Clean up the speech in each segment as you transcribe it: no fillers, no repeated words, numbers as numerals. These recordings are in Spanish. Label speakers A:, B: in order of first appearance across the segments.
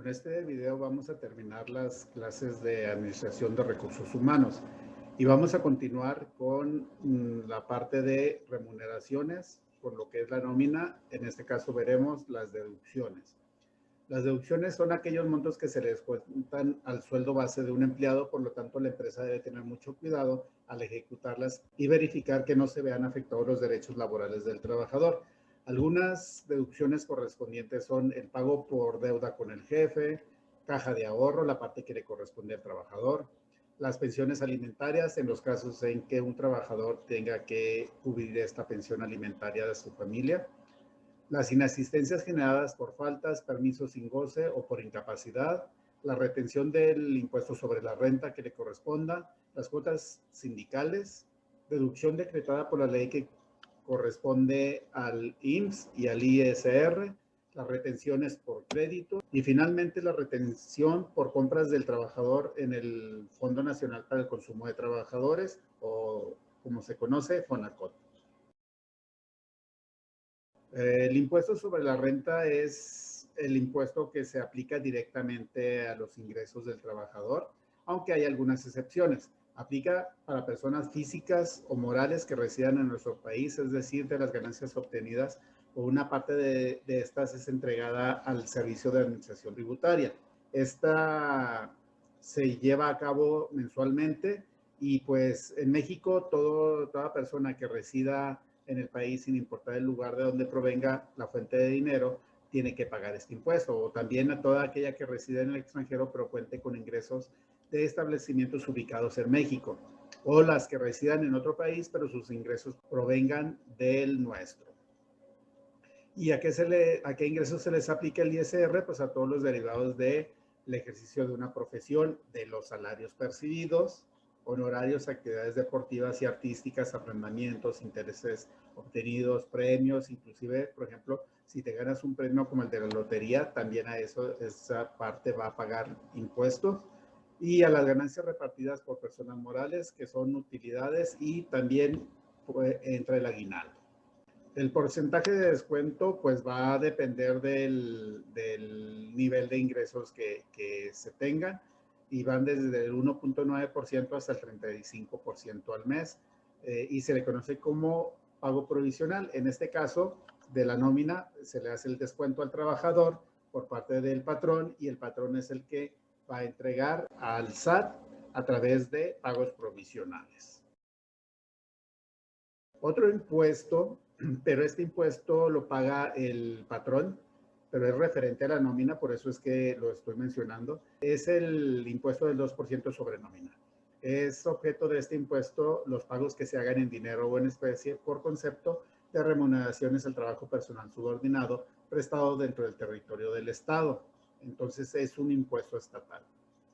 A: Con este video vamos a terminar las clases de Administración de Recursos Humanos y vamos a continuar con la parte de remuneraciones, con lo que es la nómina. En este caso veremos las deducciones. Las deducciones son aquellos montos que se les cuentan al sueldo base de un empleado, por lo tanto la empresa debe tener mucho cuidado al ejecutarlas y verificar que no se vean afectados los derechos laborales del trabajador. Algunas deducciones correspondientes son el pago por deuda con el jefe, caja de ahorro, la parte que le corresponde al trabajador, las pensiones alimentarias en los casos en que un trabajador tenga que cubrir esta pensión alimentaria de su familia, las inasistencias generadas por faltas, permisos sin goce o por incapacidad, la retención del impuesto sobre la renta que le corresponda, las cuotas sindicales, deducción decretada por la ley que corresponde al IMSS y al ISR, las retenciones por crédito y finalmente la retención por compras del trabajador en el Fondo Nacional para el Consumo de Trabajadores, o como se conoce, FONACOT. El impuesto sobre la renta es el impuesto que se aplica directamente a los ingresos del trabajador, aunque hay algunas excepciones. Aplica para personas físicas o morales que residan en nuestro país, es decir, de las ganancias obtenidas, o una parte de estas es entregada al Servicio de Administración Tributaria. Esta se lleva a cabo mensualmente y pues en México toda persona que resida en el país, sin importar el lugar de donde provenga la fuente de dinero, tiene que pagar este impuesto, o también a toda aquella que reside en el extranjero pero cuente con ingresos de establecimientos ubicados en México, o las que residan en otro país pero sus ingresos provengan del nuestro. ¿Y a qué ingresos se les aplica el ISR? Pues a todos los derivados del ejercicio de una profesión, de los salarios percibidos, honorarios, actividades deportivas y artísticas, arrendamientos, intereses obtenidos, premios, inclusive, por ejemplo, si te ganas un premio como el de la lotería, también a esa parte va a pagar impuestos, y a las ganancias repartidas por personas morales, que son utilidades, y también entra el aguinaldo. El porcentaje de descuento pues va a depender del nivel de ingresos que se tengan, y van desde el 1.9% hasta el 35% al mes, y se le conoce como pago provisional. En este caso, de la nómina se le hace el descuento al trabajador por parte del patrón, y el patrón es el que va a entregar al SAT a través de pagos provisionales. Otro impuesto, pero este impuesto lo paga el patrón, pero es referente a la nómina, por eso es que lo estoy mencionando, es el impuesto del 2% sobre nómina. Es objeto de este impuesto los pagos que se hagan en dinero o en especie por concepto de remuneraciones al trabajo personal subordinado prestado dentro del territorio del Estado. Entonces es un impuesto estatal,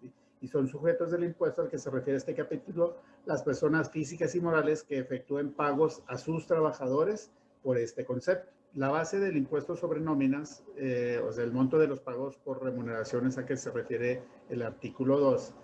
A: ¿sí? Y son sujetos del impuesto al que se refiere este capítulo las personas físicas y morales que efectúen pagos a sus trabajadores por este concepto. La base del impuesto sobre nóminas, o sea, el monto de los pagos por remuneraciones a que se refiere el artículo 2,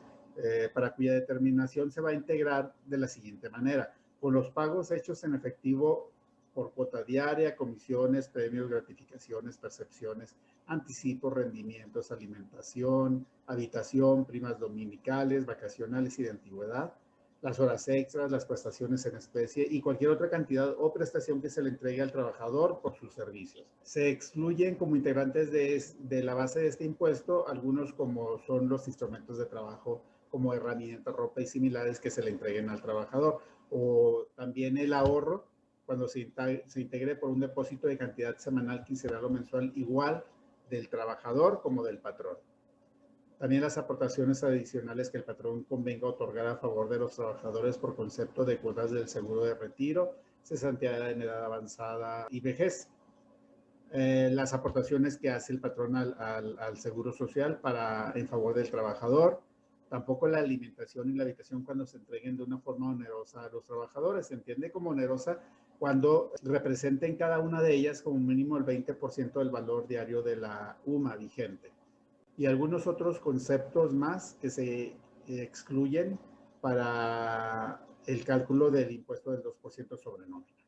A: para cuya determinación se va a integrar de la siguiente manera: con los pagos hechos en efectivo por cuota diaria, comisiones, premios, gratificaciones, percepciones, anticipos, rendimientos, alimentación, habitación, primas dominicales, vacacionales y de antigüedad, las horas extras, las prestaciones en especie y cualquier otra cantidad o prestación que se le entregue al trabajador por sus servicios. Se excluyen como integrantes de la base de este impuesto algunos, como son los instrumentos de trabajo como herramientas, ropa y similares que se le entreguen al trabajador, o también el ahorro cuando se integre por un depósito de cantidad semanal, quincenal o mensual igual del trabajador como del patrón. También las aportaciones adicionales que el patrón convenga otorgar a favor de los trabajadores por concepto de cuotas del seguro de retiro, cesantía en edad avanzada y vejez. Las aportaciones que hace el patrón al seguro social en favor del trabajador. Tampoco la alimentación y la habitación cuando se entreguen de una forma onerosa a los trabajadores. Se entiende como onerosa cuando representen cada una de ellas como mínimo el 20% del valor diario de la UMA vigente. Y algunos otros conceptos más que se excluyen para el cálculo del impuesto del 2% sobre nómina.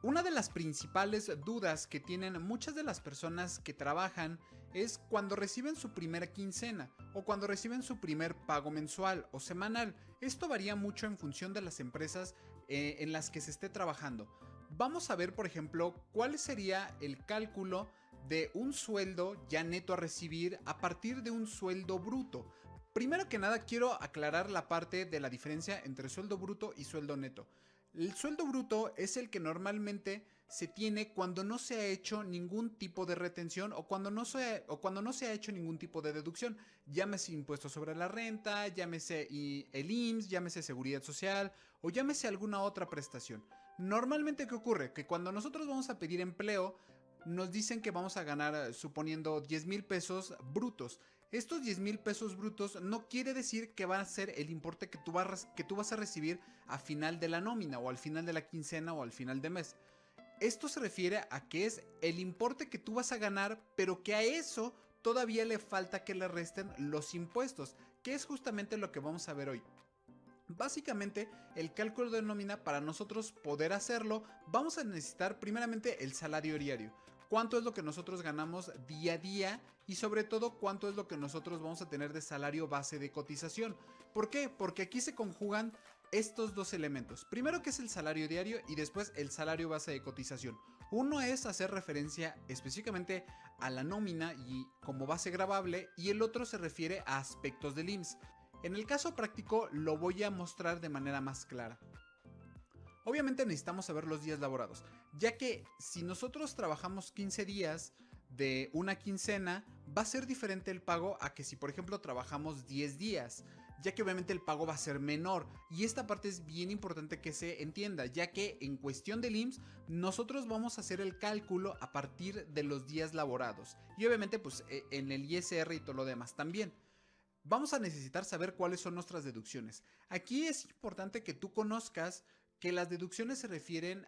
B: Una de las principales dudas que tienen muchas de las personas que trabajan es cuando reciben su primera quincena o cuando reciben su primer pago mensual o semanal. Esto varía mucho en función de las empresas en las que se esté trabajando. Vamos a ver, por ejemplo, cuál sería el cálculo de un sueldo ya neto a recibir a partir de un sueldo bruto. Primero que nada, quiero aclarar la parte de la diferencia entre sueldo bruto y sueldo neto. El sueldo bruto es el que normalmente se tiene cuando no se ha hecho ningún tipo de retención o cuando no se ha hecho ningún tipo de deducción. Llámese impuesto sobre la renta, llámese el IMSS, llámese seguridad social o llámese alguna otra prestación. Normalmente, ¿qué ocurre? Que cuando nosotros vamos a pedir empleo, nos dicen que vamos a ganar, suponiendo 10,000 pesos brutos. Estos 10,000 pesos brutos no quiere decir que va a ser el importe que tú vas a recibir a final de la nómina o al final de la quincena o al final de mes. Esto se refiere a que es el importe que tú vas a ganar, pero que a eso todavía le falta que le resten los impuestos, que es justamente lo que vamos a ver hoy. Básicamente, el cálculo de nómina, para nosotros poder hacerlo, vamos a necesitar primeramente el salario diario. Cuánto es lo que nosotros ganamos día a día y sobre todo cuánto es lo que nosotros vamos a tener de salario base de cotización. ¿Por qué? Porque aquí se conjugan estos dos elementos. Primero, que es el salario diario, y después el salario base de cotización. Uno es hacer referencia específicamente a la nómina y como base gravable, y el otro se refiere a aspectos del IMSS. En el caso práctico lo voy a mostrar de manera más clara. Obviamente necesitamos saber los días laborados, ya que si nosotros trabajamos 15 días de una quincena, va a ser diferente el pago a que si por ejemplo trabajamos 10 días, ya que obviamente el pago va a ser menor. Y esta parte es bien importante que se entienda, ya que en cuestión del IMSS nosotros vamos a hacer el cálculo a partir de los días laborados. Y obviamente pues en el ISR y todo lo demás también. Vamos a necesitar saber cuáles son nuestras deducciones. Aquí es importante que tú conozcas que las deducciones se refieren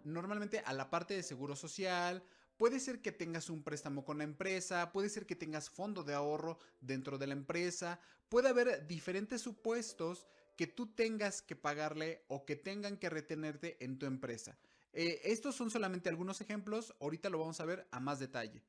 B: normalmente a la parte de seguro social. Puede ser que tengas un préstamo con la empresa, puede ser que tengas fondo de ahorro dentro de la empresa, puede haber diferentes supuestos que tú tengas que pagarle o que tengan que retenerte en tu empresa. Estos son solamente algunos ejemplos, ahorita lo vamos a ver a más detalle.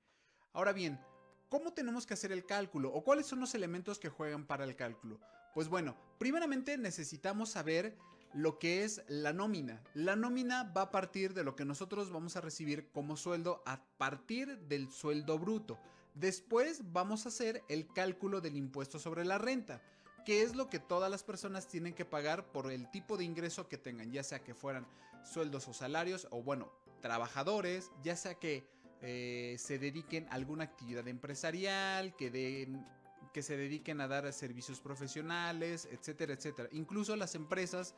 B: Ahora bien, ¿cómo tenemos que hacer el cálculo o cuáles son los elementos que juegan para el cálculo? Pues bueno, primeramente necesitamos saber lo que es la nómina. La nómina va a partir de lo que nosotros vamos a recibir como sueldo a partir del sueldo bruto. Después vamos a hacer el cálculo del impuesto sobre la renta, que es lo que todas las personas tienen que pagar por el tipo de ingreso que tengan, ya sea que fueran sueldos o salarios o bueno, trabajadores, ya sea que se dediquen a alguna actividad empresarial, que se dediquen a dar servicios profesionales, etcétera, etcétera. Incluso las empresas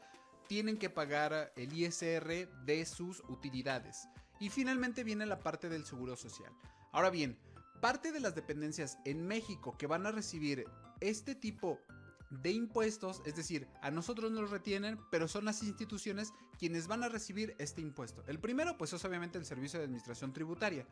B: tienen que pagar el ISR de sus utilidades. Y finalmente viene la parte del seguro social. Ahora bien, parte de las dependencias en México que van a recibir este tipo de impuestos, es decir, a nosotros nos retienen, pero son las instituciones quienes van a recibir este impuesto. El primero, pues es obviamente el Servicio de Administración Tributaria.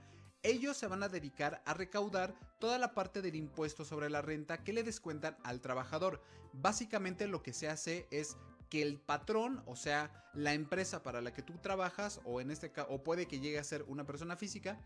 B: Ellos se van a dedicar a recaudar toda la parte del impuesto sobre la renta que le descuentan al trabajador. Básicamente lo que se hace es que el patrón, o sea, la empresa para la que tú trabajas, o en este caso, o puede que llegue a ser una persona física,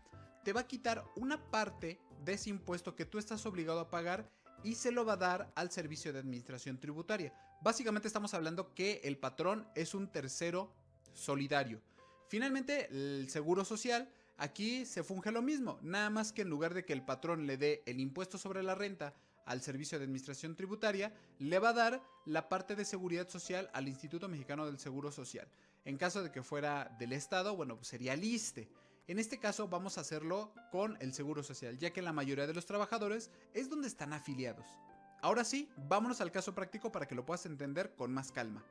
B: te va a quitar una parte de ese impuesto que tú estás obligado a pagar y se lo va a dar al Servicio de Administración Tributaria. Básicamente estamos hablando que el patrón es un tercero solidario. Finalmente, el Seguro Social, aquí se funge lo mismo, nada más que en lugar de que el patrón le dé el impuesto sobre la renta al Servicio de Administración Tributaria, le va a dar la parte de seguridad social al Instituto Mexicano del Seguro Social. En caso de que fuera del Estado, bueno, pues sería el ISSSTE. En este caso vamos a hacerlo con el Seguro Social, ya que la mayoría de los trabajadores es donde están afiliados. Ahora sí, vámonos al caso práctico para que lo puedas entender con más calma.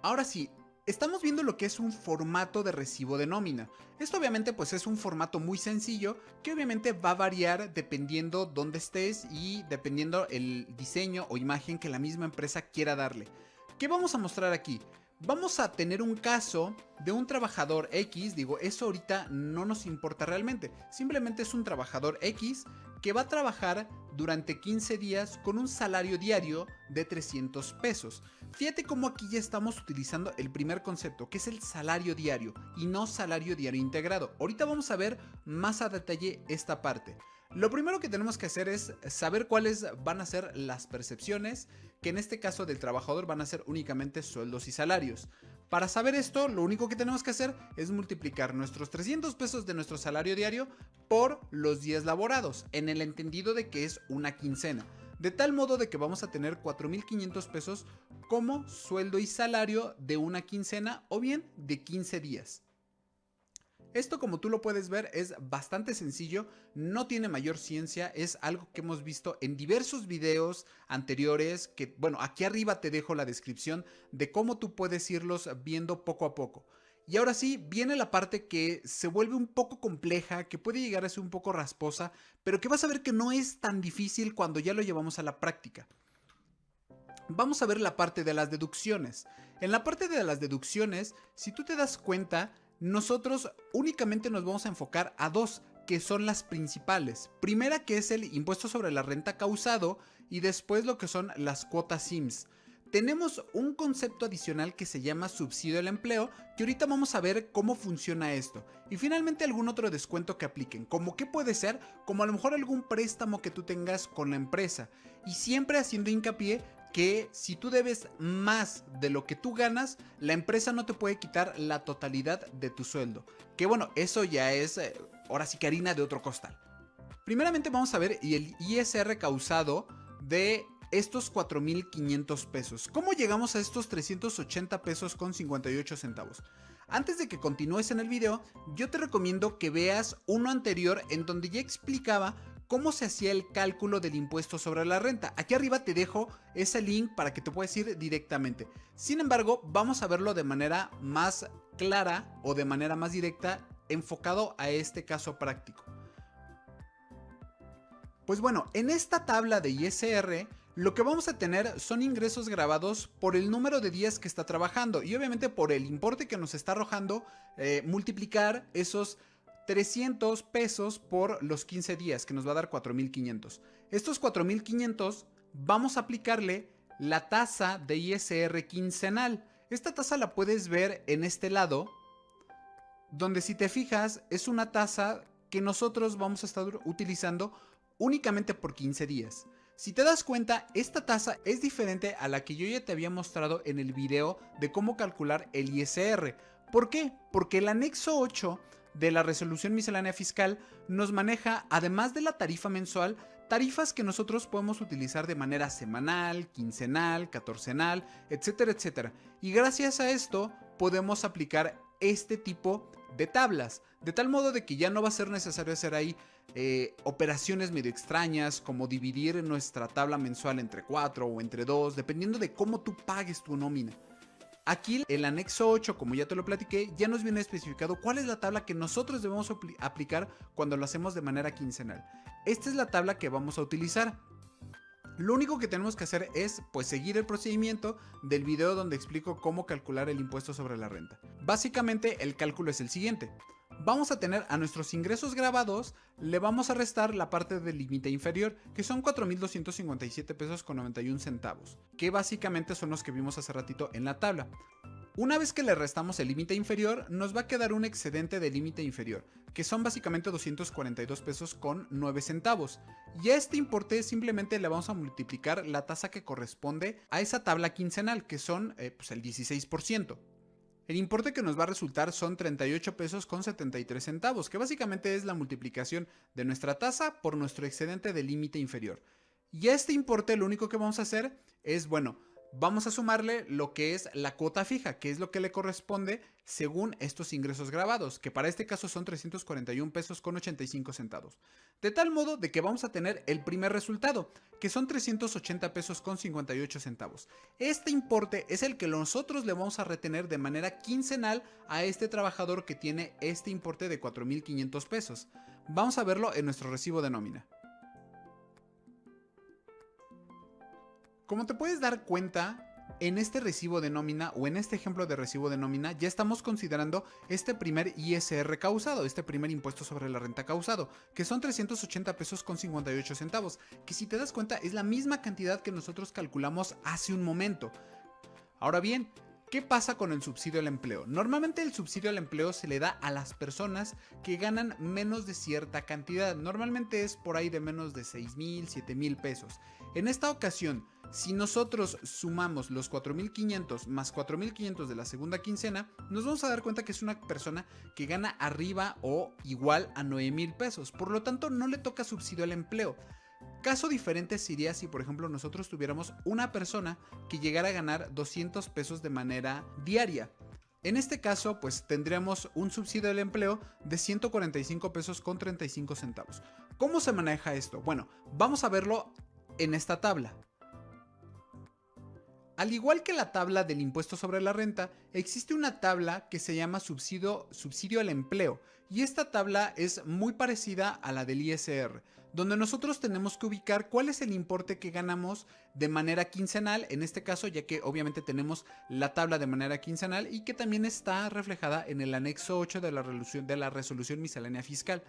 B: Ahora sí, estamos viendo lo que es un formato de recibo de nómina. Esto obviamente pues es un formato muy sencillo que obviamente va a variar dependiendo dónde estés y dependiendo el diseño o imagen que la misma empresa quiera darle. ¿Qué vamos a mostrar aquí? Vamos a tener un caso de un trabajador X, digo, eso ahorita no nos importa realmente, simplemente es un trabajador X que va a trabajar durante 15 días con un salario diario de 300 pesos. Fíjate cómo aquí ya estamos utilizando el primer concepto, que es el salario diario y no salario diario integrado. Ahorita vamos a ver más a detalle esta parte. Lo primero que tenemos que hacer es saber cuáles van a ser las percepciones, que en este caso del trabajador van a ser únicamente sueldos y salarios. Para saber esto, lo único que tenemos que hacer es multiplicar nuestros 300 pesos de nuestro salario diario por los días laborados, en el entendido de que es una quincena. De tal modo de que vamos a tener 4,500 pesos como sueldo y salario de una quincena o bien de 15 días. Esto, como tú lo puedes ver, es bastante sencillo, no tiene mayor ciencia, es algo que hemos visto en diversos videos anteriores, que bueno, aquí arriba te dejo la descripción de cómo tú puedes irlos viendo poco a poco. Y ahora sí, viene la parte que se vuelve un poco compleja, que puede llegar a ser un poco rasposa, pero que vas a ver que no es tan difícil cuando ya lo llevamos a la práctica. Vamos a ver la parte de las deducciones. En la parte de las deducciones, si tú te das cuenta, nosotros únicamente nos vamos a enfocar a dos, que son las principales. Primera, que es el impuesto sobre la renta causado, y después lo que son las cuotas IMSS. Tenemos un concepto adicional que se llama subsidio al empleo, que ahorita vamos a ver cómo funciona esto. Y finalmente algún otro descuento que apliquen, como que puede ser, como a lo mejor algún préstamo que tú tengas con la empresa. Y siempre haciendo hincapié que si tú debes más de lo que tú ganas, la empresa no te puede quitar la totalidad de tu sueldo. Que bueno, eso ya es ahora sí que harina de otro costal. Primeramente vamos a ver el ISR causado de estos 4,500 pesos. ¿Cómo llegamos a estos 380 pesos con 58 centavos? Antes de que continúes en el video, yo te recomiendo que veas uno anterior en donde ya explicaba cómo se hacía el cálculo del impuesto sobre la renta. Aquí arriba te dejo ese link para que te puedas ir directamente. Sin embargo, vamos a verlo de manera más clara o de manera más directa, enfocado a este caso práctico. Pues bueno, en esta tabla de ISR, lo que vamos a tener son ingresos grabados por el número de días que está trabajando y obviamente por el importe que nos está arrojando, multiplicar esos 300 pesos por los 15 días, que nos va a dar 4,500. Estos 4,500 vamos a aplicarle la tasa de ISR quincenal. Esta tasa la puedes ver en este lado, donde si te fijas es una tasa que nosotros vamos a estar utilizando únicamente por 15 días. Si te das cuenta, esta tasa es diferente a la que yo ya te había mostrado en el video de cómo calcular el ISR. ¿Por qué? Porque el anexo 8 de la resolución miscelánea fiscal nos maneja, además de la tarifa mensual, tarifas que nosotros podemos utilizar de manera semanal, quincenal, catorcenal, etcétera, etcétera. Y gracias a esto podemos aplicar este tipo de tablas, de tal modo de que ya no va a ser necesario hacer ahí operaciones medio extrañas, como dividir nuestra tabla mensual entre 4 o entre 2, dependiendo de cómo tú pagues tu nómina. Aquí el anexo 8, como ya te lo platiqué, ya nos viene especificado cuál es la tabla que nosotros debemos aplicar cuando lo hacemos de manera quincenal. Esta es la tabla que vamos a utilizar. Lo único que tenemos que hacer es pues seguir el procedimiento del video donde explico cómo calcular el impuesto sobre la renta. Básicamente el cálculo es el siguiente. Vamos a tener a nuestros ingresos grabados, le vamos a restar la parte del límite inferior, que son 4,257 pesos con 91 centavos, que básicamente son los que vimos hace ratito en la tabla. Una vez que le restamos el límite inferior, nos va a quedar un excedente de límite inferior, que son básicamente 242 pesos con 9 centavos. Y a este importe simplemente le vamos a multiplicar la tasa que corresponde a esa tabla quincenal, que son pues el 16%. El importe que nos va a resultar son 38 pesos con 73 centavos, que básicamente es la multiplicación de nuestra tasa por nuestro excedente de límite inferior. Y a este importe lo único que vamos a hacer es, bueno, vamos a sumarle lo que es la cuota fija, que es lo que le corresponde según estos ingresos grabados, que para este caso son 341 pesos con 85 centavos. De tal modo de que vamos a tener el primer resultado, que son 380 pesos con 58 centavos. Este importe es el que nosotros le vamos a retener de manera quincenal a este trabajador que tiene este importe de 4,500 pesos. Vamos a verlo en nuestro recibo de nómina. Como te puedes dar cuenta, en este recibo de nómina o en este ejemplo de recibo de nómina ya estamos considerando este primer ISR causado, este primer impuesto sobre la renta causado, que son 380 pesos con 58 centavos, que si te das cuenta es la misma cantidad que nosotros calculamos hace un momento. Ahora bien, ¿qué pasa con el subsidio al empleo? Normalmente el subsidio al empleo se le da a las personas que ganan menos de cierta cantidad. Normalmente es por ahí de menos de 6,000, 7,000 pesos. En esta ocasión, si nosotros sumamos los 4,500 más 4,500 de la segunda quincena, nos vamos a dar cuenta que es una persona que gana arriba o igual a 9,000 pesos. Por lo tanto, no le toca subsidio al empleo. Caso diferente sería si, por ejemplo, nosotros tuviéramos una persona que llegara a ganar 200 pesos de manera diaria. En este caso, pues tendríamos un subsidio del empleo de 145 pesos con 35 centavos. ¿Cómo se maneja esto? Bueno, vamos a verlo en esta tabla. Al igual que la tabla del impuesto sobre la renta, existe una tabla que se llama subsidio al empleo, y esta tabla es muy parecida a la del ISR, donde nosotros tenemos que ubicar cuál es el importe que ganamos de manera quincenal, en este caso, ya que obviamente tenemos la tabla de manera quincenal y que también está reflejada en el anexo 8 de la resolución miscelánea fiscal.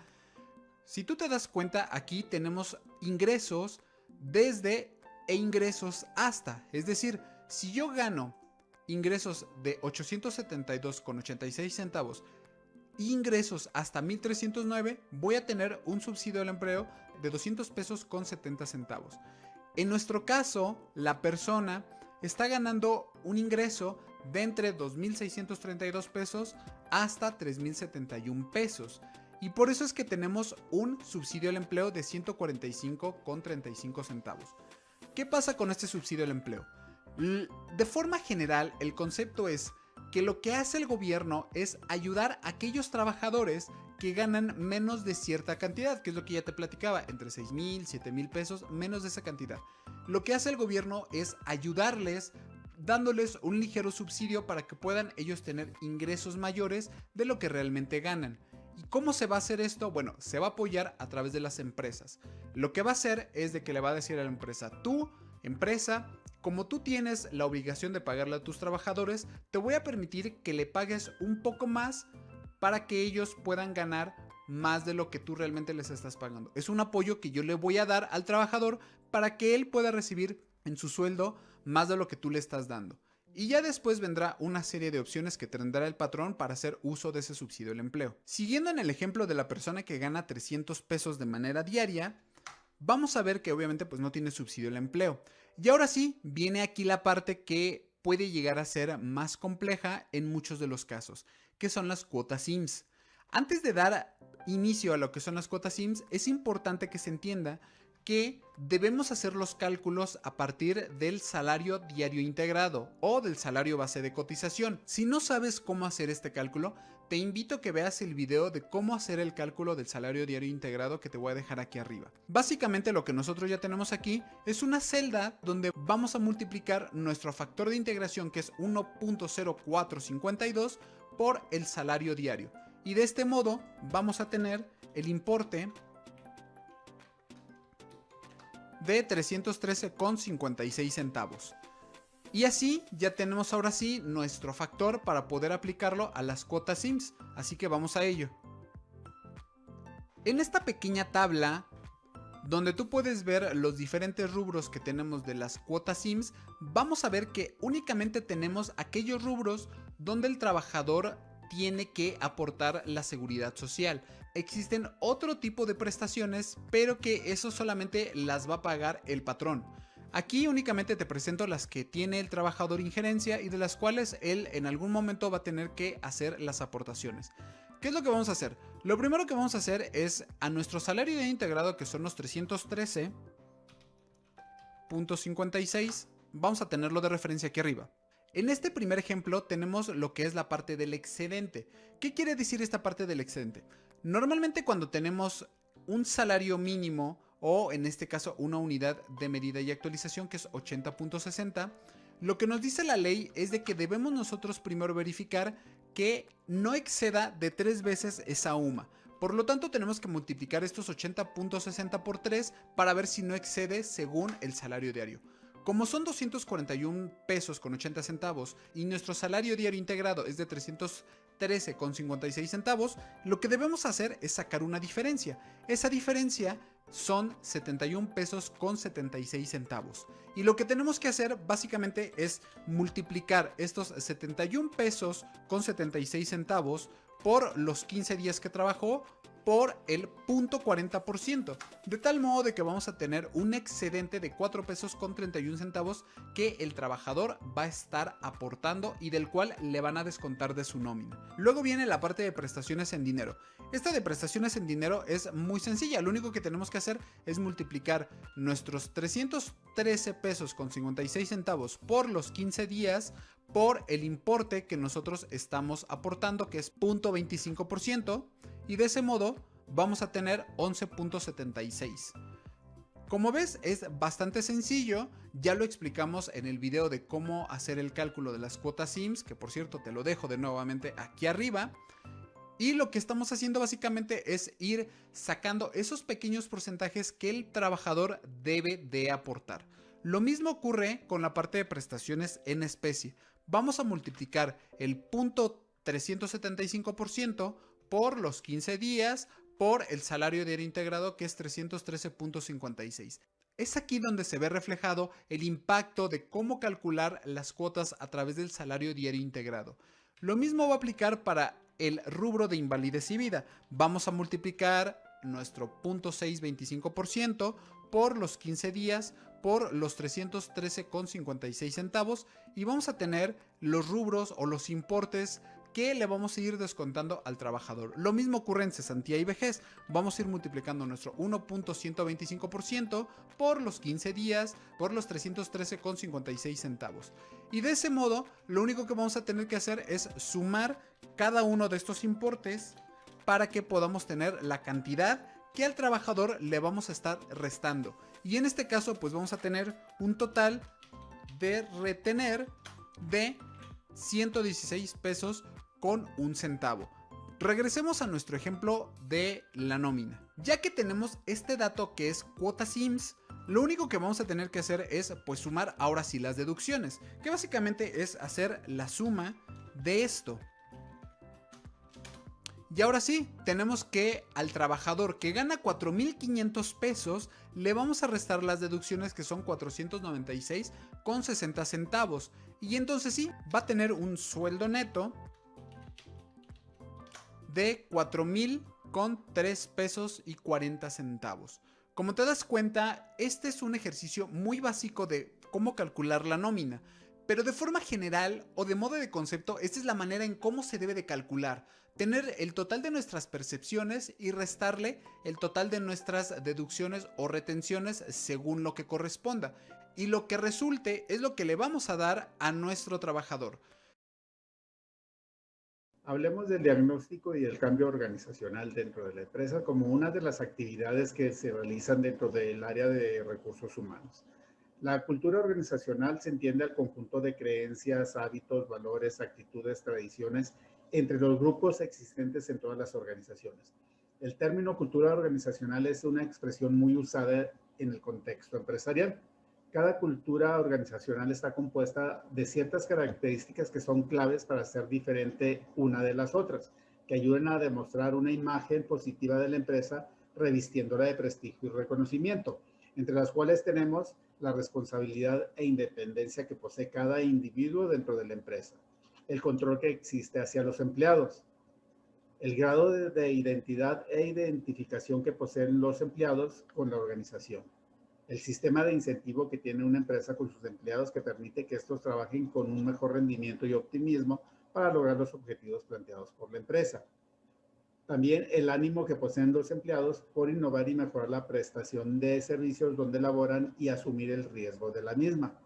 B: Si tú te das cuenta, aquí tenemos ingresos desde e ingresos hasta, es decir, si yo gano ingresos de 872,86 centavos y ingresos hasta 1,309, voy a tener un subsidio al empleo de 200 pesos con 70 centavos. En nuestro caso, la persona está ganando un ingreso de entre 2,632 pesos hasta 3,071 pesos. Y por eso es que tenemos un subsidio al empleo de 145,35 centavos. ¿Qué pasa con este subsidio al empleo? De forma general, el concepto es que lo que hace el gobierno es ayudar a aquellos trabajadores que ganan menos de cierta cantidad, que es lo que ya te platicaba, entre 6,000, 7,000 pesos, menos de esa cantidad. Lo que hace el gobierno es ayudarles dándoles un ligero subsidio para que puedan ellos tener ingresos mayores de lo que realmente ganan. ¿Y cómo se va a hacer esto? Bueno, se va a apoyar a través de las empresas. Lo que va a hacer es de que le va a decir a la empresa: tú, empresa, como tú tienes la obligación de pagarle a tus trabajadores, te voy a permitir que le pagues un poco más para que ellos puedan ganar más de lo que tú realmente les estás pagando. Es un apoyo que yo le voy a dar al trabajador para que él pueda recibir en su sueldo más de lo que tú le estás dando. Y ya después vendrá una serie de opciones que tendrá el patrón para hacer uso de ese subsidio al empleo. Siguiendo en el ejemplo de la persona que gana 300 pesos de manera diaria, vamos a ver que obviamente pues no tiene subsidio al empleo. Y ahora sí, viene aquí la parte que puede llegar a ser más compleja en muchos de los casos, que son las cuotas IMSS. Antes de dar inicio a lo que son las cuotas IMSS, es importante que se entienda que debemos hacer los cálculos a partir del salario diario integrado o del salario base de cotización. Si no sabes cómo hacer este cálculo, te invito a que veas el video de cómo hacer el cálculo del salario diario integrado que te voy a dejar aquí arriba. Básicamente lo que nosotros ya tenemos aquí es una celda donde vamos a multiplicar nuestro factor de integración, que es 1.0452, por el salario diario. Y de este modo vamos a tener el importe de 313,56 centavos. Y así ya tenemos ahora sí nuestro factor para poder aplicarlo a las cuotas IMSS, así que vamos a ello. En esta pequeña tabla, donde tú puedes ver los diferentes rubros que tenemos de las cuotas IMSS, vamos a ver que únicamente tenemos aquellos rubros donde el trabajador tiene que aportar la seguridad social. Existen otro tipo de prestaciones, pero que eso solamente las va a pagar el patrón. Aquí únicamente te presento las que tiene el trabajador injerencia y de las cuales él en algún momento va a tener que hacer las aportaciones. ¿Qué es lo que vamos a hacer? Lo primero que vamos a hacer es a nuestro salario de integrado, que son los 313,56, vamos a tenerlo de referencia aquí arriba. En este primer ejemplo tenemos lo que es la parte del excedente. ¿Qué quiere decir esta parte del excedente? Normalmente cuando tenemos un salario mínimo, o en este caso una unidad de medida y actualización que es 80.60, lo que nos dice la ley es de que debemos nosotros primero verificar que no exceda de 3 veces esa UMA. Por lo tanto tenemos que multiplicar estos 80.60 por 3 para ver si no excede según el salario diario. Como son 241 pesos con 80 centavos y nuestro salario diario integrado es de 313 con 56 centavos, lo que debemos hacer es sacar una diferencia. Esa diferencia son 71 pesos con 76 centavos. Y lo que tenemos que hacer básicamente es multiplicar estos 71 pesos con 76 centavos por los 15 días que trabajó por el 0.40%, de tal modo de que vamos a tener un excedente de 4 pesos con 31 centavos que el trabajador va a estar aportando y del cual le van a descontar de su nómina. Luego viene la parte de prestaciones en dinero. Esta de prestaciones en dinero es muy sencilla, lo único que tenemos que hacer es multiplicar nuestros 313 pesos con 56 centavos por los 15 días por el importe que nosotros estamos aportando, que es 0.25%, y de ese modo vamos a tener 11.76. Como ves, es bastante sencillo, ya lo explicamos en el video de cómo hacer el cálculo de las cuotas IMSS, que por cierto te lo dejo de nuevamente aquí arriba. Y lo que estamos haciendo básicamente es ir sacando esos pequeños porcentajes que el trabajador debe de aportar. Lo mismo ocurre con la parte de prestaciones en especie. Vamos a multiplicar el 0.375% por los 15 días por el salario diario integrado, que es 313.56. Es aquí donde se ve reflejado el impacto de cómo calcular las cuotas a través del salario diario integrado. Lo mismo va a aplicar para el rubro de invalidez y vida. Vamos a multiplicar nuestro 0.625% por los 15 días por los 313.56 centavos y vamos a tener los rubros o los importes que le vamos a ir descontando al trabajador. Lo mismo ocurre en cesantía y vejez. Vamos a ir multiplicando nuestro 1.125% por los 15 días por los 313.56 centavos. Y de ese modo, lo único que vamos a tener que hacer es sumar cada uno de estos importes para que podamos tener la cantidad que al trabajador le vamos a estar restando. Y en este caso, pues vamos a tener un total de retener de 116 pesos con un centavo. Regresemos a nuestro ejemplo de la nómina. Ya que tenemos este dato que es cuotas IMSS, lo único que vamos a tener que hacer es pues sumar ahora sí las deducciones, que básicamente es hacer la suma de esto. Y ahora sí, tenemos que al trabajador que gana 4,500 pesos le vamos a restar las deducciones, que son 496,60 centavos. Y entonces sí, va a tener un sueldo neto de 4,003 pesos y 40 centavos. Como te das cuenta, este es un ejercicio muy básico de cómo calcular la nómina. Pero de forma general o de modo de concepto, esta es la manera en cómo se debe de calcular. Tener el total de nuestras percepciones y restarle el total de nuestras deducciones o retenciones según lo que corresponda. Y lo que resulte es lo que le vamos a dar a nuestro trabajador.
A: Hablemos del diagnóstico y el cambio organizacional dentro de la empresa como una de las actividades que se realizan dentro del área de recursos humanos. La cultura organizacional se entiende al conjunto de creencias, hábitos, valores, actitudes, tradiciones entre los grupos existentes en todas las organizaciones. El término cultura organizacional es una expresión muy usada en el contexto empresarial. Cada cultura organizacional está compuesta de ciertas características que son claves para ser diferente una de las otras, que ayuden a demostrar una imagen positiva de la empresa, revistiéndola de prestigio y reconocimiento, entre las cuales tenemos la responsabilidad e independencia que posee cada individuo dentro de la empresa, el control que existe hacia los empleados, el grado de identidad e identificación que poseen los empleados con la organización, el sistema de incentivo que tiene una empresa con sus empleados que permite que estos trabajen con un mejor rendimiento y optimismo para lograr los objetivos planteados por la empresa. También el ánimo que poseen los empleados por innovar y mejorar la prestación de servicios donde laboran y asumir el riesgo de la misma.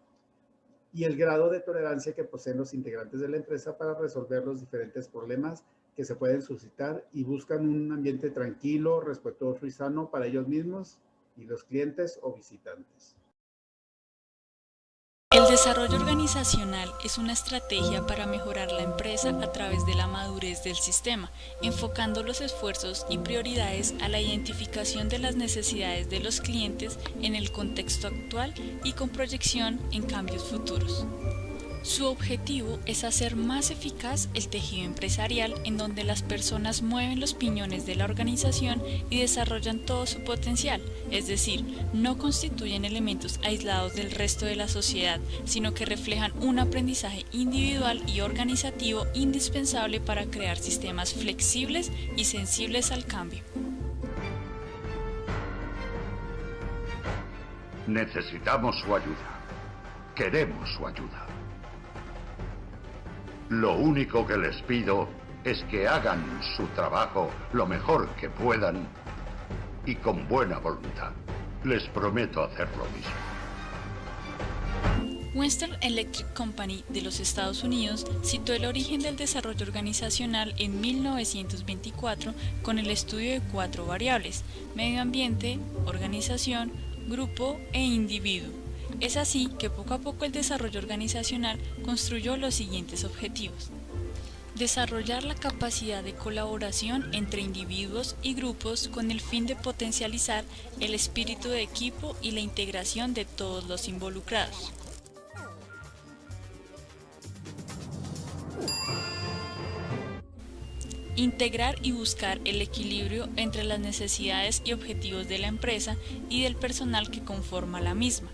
A: Y el grado de tolerancia que poseen los integrantes de la empresa para resolver los diferentes problemas que se pueden suscitar y buscan un ambiente tranquilo, respetuoso y sano para ellos mismos y los clientes o visitantes.
C: El desarrollo organizacional es una estrategia para mejorar la empresa a través de la madurez del sistema, enfocando los esfuerzos y prioridades a la identificación de las necesidades de los clientes en el contexto actual y con proyección en cambios futuros. Su objetivo es hacer más eficaz el tejido empresarial en donde las personas mueven los piñones de la organización y desarrollan todo su potencial, es decir, no constituyen elementos aislados del resto de la sociedad, sino que reflejan un aprendizaje individual y organizativo indispensable para crear sistemas flexibles y sensibles al cambio.
D: Necesitamos su ayuda. Queremos su ayuda. Lo único que les pido es que hagan su trabajo lo mejor que puedan y con buena voluntad. Les prometo hacer lo mismo.
C: Western Electric Company de los Estados Unidos citó el origen del desarrollo organizacional en 1924 con el estudio de 4 variables: medio ambiente, organización, grupo e individuo. Es así que poco a poco el desarrollo organizacional construyó los siguientes objetivos. Desarrollar la capacidad de colaboración entre individuos y grupos con el fin de potencializar el espíritu de equipo y la integración de todos los involucrados. Integrar y buscar el equilibrio entre las necesidades y objetivos de la empresa y del personal que conforma la misma.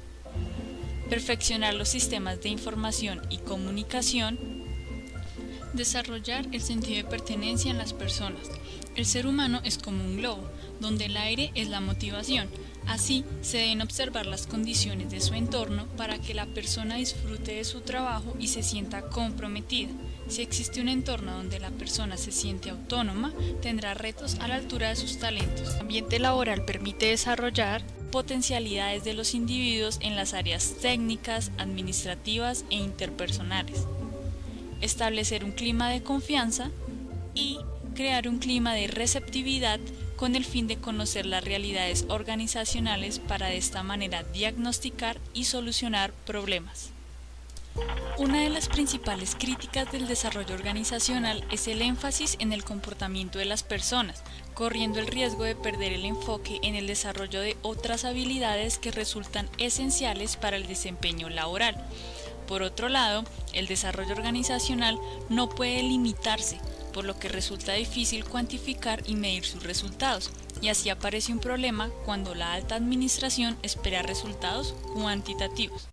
C: Perfeccionar los sistemas de información y comunicación. Desarrollar el sentido de pertenencia en las personas. El ser humano es como un globo, donde el aire es la motivación. Así, se deben observar las condiciones de su entorno para que la persona disfrute de su trabajo y se sienta comprometida. Si existe un entorno donde la persona se siente autónoma, tendrá retos a la altura de sus talentos. El ambiente laboral permite desarrollar potencialidades de los individuos en las áreas técnicas, administrativas e interpersonales. Establecer un clima de confianza y crear un clima de receptividad con el fin de conocer las realidades organizacionales para de esta manera diagnosticar y solucionar problemas. Una de las principales críticas del desarrollo organizacional es el énfasis en el comportamiento de las personas, corriendo el riesgo de perder el enfoque en el desarrollo de otras habilidades que resultan esenciales para el desempeño laboral. Por otro lado, el desarrollo organizacional no puede limitarse, por lo que resulta difícil cuantificar y medir sus resultados, y así aparece un problema cuando la alta administración espera resultados cuantitativos.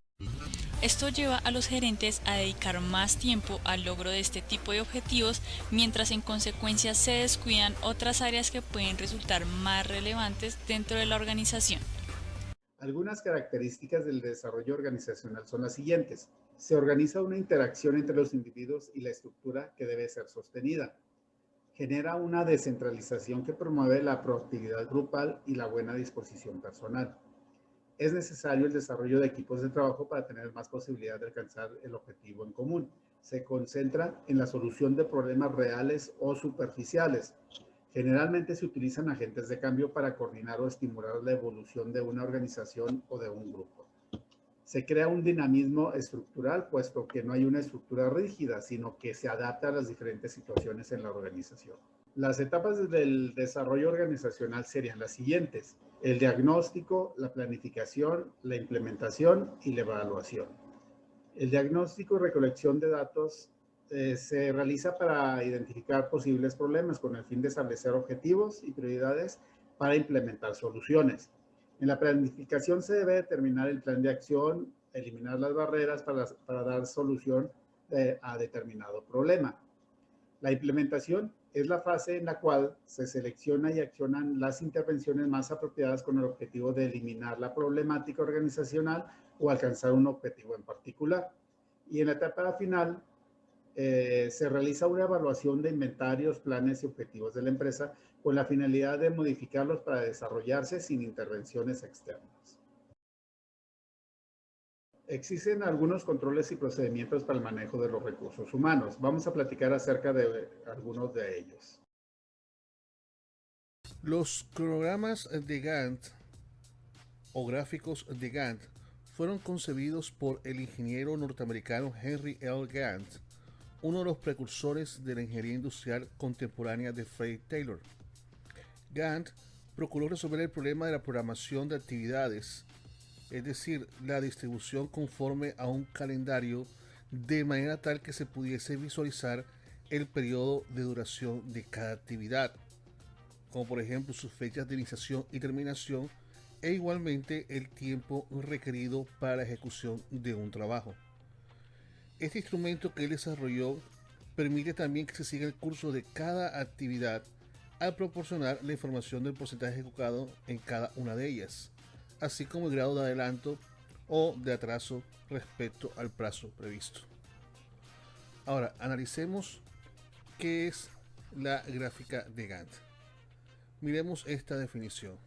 C: Esto lleva a los gerentes a dedicar más tiempo al logro de este tipo de objetivos, mientras en consecuencia se descuidan otras áreas que pueden resultar más relevantes dentro de la organización.
A: Algunas características del desarrollo organizacional son las siguientes. Se organiza una interacción entre los individuos y la estructura que debe ser sostenida. Genera una descentralización que promueve la proactividad grupal y la buena disposición personal. Es necesario el desarrollo de equipos de trabajo para tener más posibilidad de alcanzar el objetivo en común. Se concentra en la solución de problemas reales o superficiales. Generalmente se utilizan agentes de cambio para coordinar o estimular la evolución de una organización o de un grupo. Se crea un dinamismo estructural, puesto que no hay una estructura rígida, sino que se adapta a las diferentes situaciones en la organización. Las etapas del desarrollo organizacional serían las siguientes: el diagnóstico, la planificación, la implementación y la evaluación. El diagnóstico y recolección de datos se realiza para identificar posibles problemas con el fin de establecer objetivos y prioridades para implementar soluciones. En la planificación se debe determinar el plan de acción, eliminar las barreras para dar solución a determinado problema. La implementación es la fase en la cual se selecciona y accionan las intervenciones más apropiadas con el objetivo de eliminar la problemática organizacional o alcanzar un objetivo en particular. Y en la etapa final se realiza una evaluación de inventarios, planes y objetivos de la empresa con la finalidad de modificarlos para desarrollarse sin intervenciones externas. Existen algunos controles y procedimientos para el manejo de los recursos humanos. Vamos a platicar acerca de algunos de ellos.
E: Los programas de Gantt o gráficos de Gantt fueron concebidos por el ingeniero norteamericano Henry L. Gantt, uno de los precursores de la ingeniería industrial contemporánea de Fred Taylor. Gantt procuró resolver el problema de la programación de actividades, es decir, la distribución conforme a un calendario, de manera tal que se pudiese visualizar el periodo de duración de cada actividad, como por ejemplo sus fechas de iniciación y terminación, e igualmente el tiempo requerido para la ejecución de un trabajo. Este instrumento que él desarrolló permite también que se siga el curso de cada actividad al proporcionar la información del porcentaje ejecutado en cada una de ellas, así como el grado de adelanto o de atraso respecto al plazo previsto. Ahora, analicemos qué es la gráfica de Gantt. Miremos esta definición.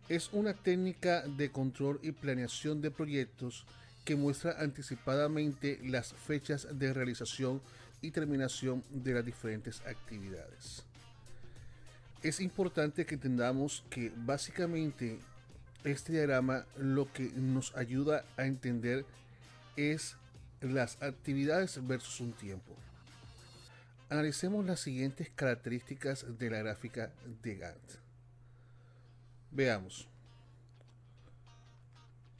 E: Es una técnica de control y planeación de proyectos que muestra anticipadamente las fechas de realización y terminación de las diferentes actividades. Es importante que entendamos que básicamente este diagrama lo que nos ayuda a entender es las actividades versus un tiempo. Analicemos las siguientes características de la gráfica de Gantt. Veamos.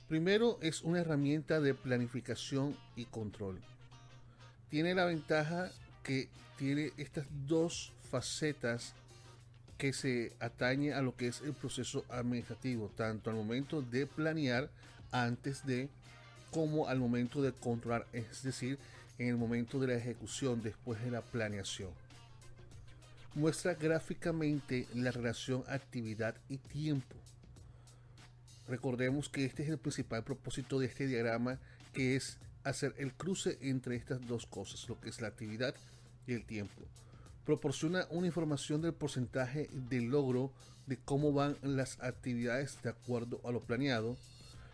E: Primero, es una herramienta de planificación y control. Tiene la ventaja que tiene estas dos facetas que se atañe a lo que es el proceso administrativo, tanto al momento de planear antes de como al momento de controlar, es decir, en el momento de la ejecución después de la planeación. Muestra gráficamente la relación actividad y tiempo. Recordemos que este es el principal propósito de este diagrama, que es hacer el cruce entre estas dos cosas, lo que es la actividad y el tiempo. Proporciona una información del porcentaje de logro de cómo van las actividades de acuerdo a lo planeado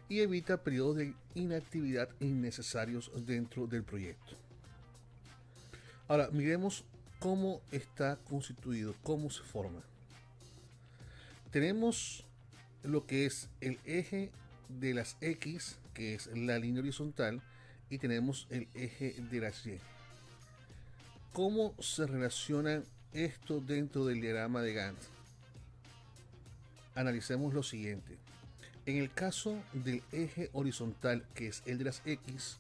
E: y evita periodos de inactividad innecesarios dentro del proyecto. Ahora, miremos cómo está constituido, cómo se forma. Tenemos lo que es el eje de las X, que es la línea horizontal, y tenemos el eje de las Y. ¿Cómo se relaciona esto dentro del diagrama de Gantt? Analicemos lo siguiente. En el caso del eje horizontal, que es el de las X,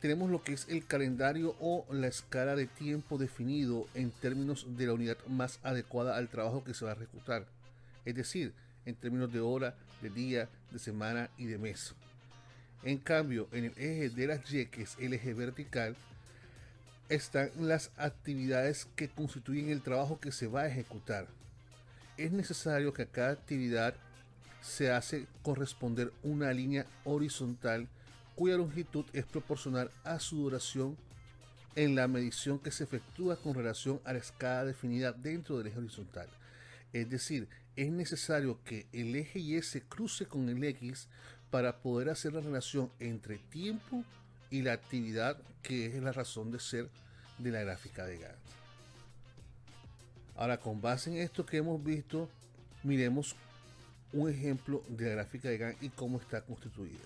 E: tenemos lo que es el calendario o la escala de tiempo definido en términos de la unidad más adecuada al trabajo que se va a ejecutar, es decir, en términos de hora, de día, de semana y de mes. En cambio, en el eje de las Y, que es el eje vertical, están las actividades que constituyen el trabajo que se va a ejecutar. Es necesario que a cada actividad se hace corresponder una línea horizontal cuya longitud es proporcional a su duración en la medición que se efectúa con relación a la escala definida dentro del eje horizontal. Es decir, es necesario que el eje Y se cruce con el X para poder hacer la relación entre tiempo y la actividad, que es la razón de ser de la gráfica de Gantt. Ahora, con base en esto que hemos visto, miremos un ejemplo de la gráfica de Gantt y cómo está constituida.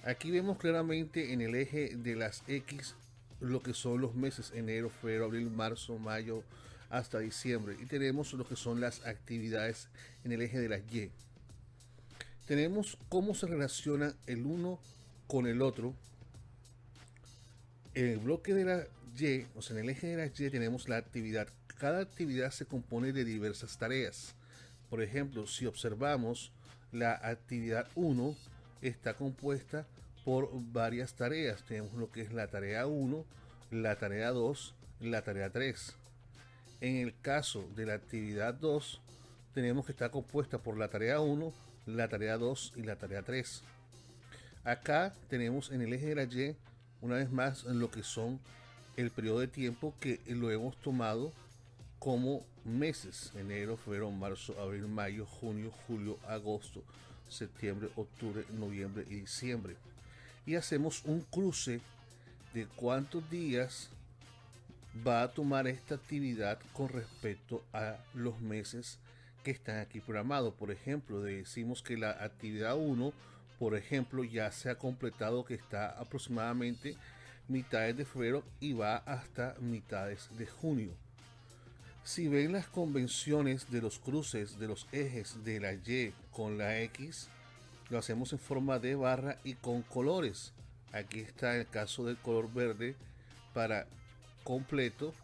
E: Aquí vemos claramente en el eje de las X lo que son los meses: enero, febrero, abril, marzo, mayo hasta diciembre, y tenemos lo que son las actividades en el eje de las Y. Tenemos cómo se relaciona el uno con el otro. En el bloque de la Y, o sea, en el eje de la Y, tenemos la actividad. Cada actividad se compone de diversas tareas. Por ejemplo, si observamos, la actividad 1 está compuesta por varias tareas. Tenemos lo que es la tarea 1, la tarea 2, la tarea 3. En el caso de la actividad 2, tenemos que está compuesta por la tarea 1, la tarea 2 y la tarea 3. Acá tenemos en el eje de la Y, una vez más, lo que son el periodo de tiempo, que lo hemos tomado como meses: enero, febrero, marzo, abril, mayo, junio, julio, agosto, septiembre, octubre, noviembre y diciembre. Y hacemos un cruce de cuántos días va a tomar esta actividad con respecto a los meses que están aquí programados. Por ejemplo, decimos que la actividad 1, por ejemplo, ya se ha completado, que está aproximadamente mitades de febrero y va hasta mitades de junio. Si ven las convenciones de los cruces de los ejes de la Y con la X, lo hacemos en forma de barra y con colores. Aquí está el caso del color verde para completo,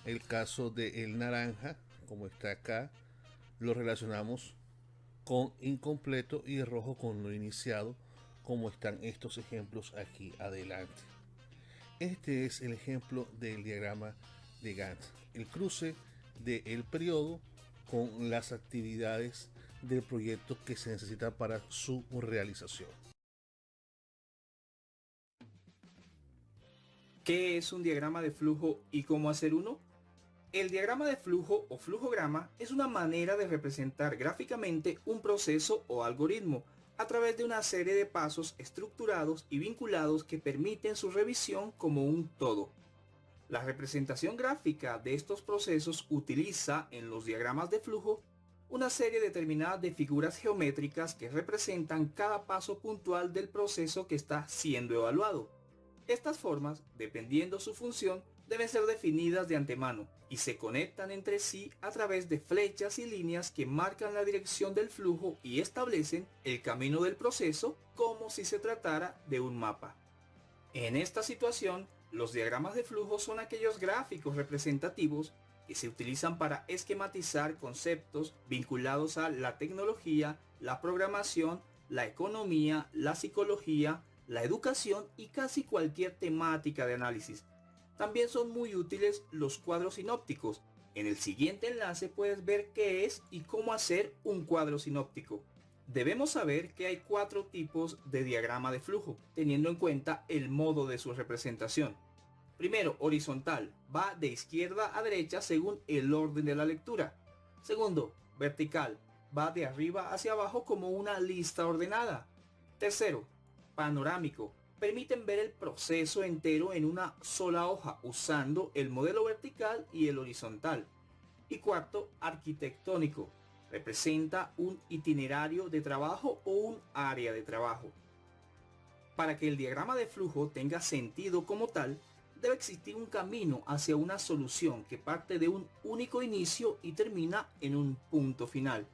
E: el caso del naranja, como está acá, lo relacionamos con incompleto, y el rojo con no iniciado, como están estos ejemplos aquí adelante. Este es el ejemplo del diagrama de Gantt, el cruce del periodo con las actividades del proyecto que se necesita para su realización.
F: ¿Qué es un diagrama de flujo y cómo hacer uno? El diagrama de flujo o flujograma es una manera de representar gráficamente un proceso o algoritmo a través de una serie de pasos estructurados y vinculados que permiten su revisión como un todo. La representación gráfica de estos procesos utiliza en los diagramas de flujo una serie determinada de figuras geométricas que representan cada paso puntual del proceso que está siendo evaluado. Estas formas, dependiendo su función, deben ser definidas de antemano y se conectan entre sí a través de flechas y líneas que marcan la dirección del flujo y establecen el camino del proceso como si se tratara de un mapa. En esta situación, los diagramas de flujo son aquellos gráficos representativos que se utilizan para esquematizar conceptos vinculados a la tecnología, la programación, la economía, la psicología, la educación y casi cualquier temática de análisis. También son muy útiles los cuadros sinópticos. En el siguiente enlace puedes ver qué es y cómo hacer un cuadro sinóptico. Debemos saber que hay 4 tipos de diagrama de flujo, teniendo en cuenta el modo de su representación. Primero, horizontal, va de izquierda a derecha según el orden de la lectura. Segundo, vertical, va de arriba hacia abajo como una lista ordenada. Tercero, panorámico, permiten ver el proceso entero en una sola hoja usando el modelo vertical y el horizontal. Y cuarto, arquitectónico, representa un itinerario de trabajo o un área de trabajo. Para que el diagrama de flujo tenga sentido como tal, debe existir un camino hacia una solución que parte de un único inicio y termina en un punto final.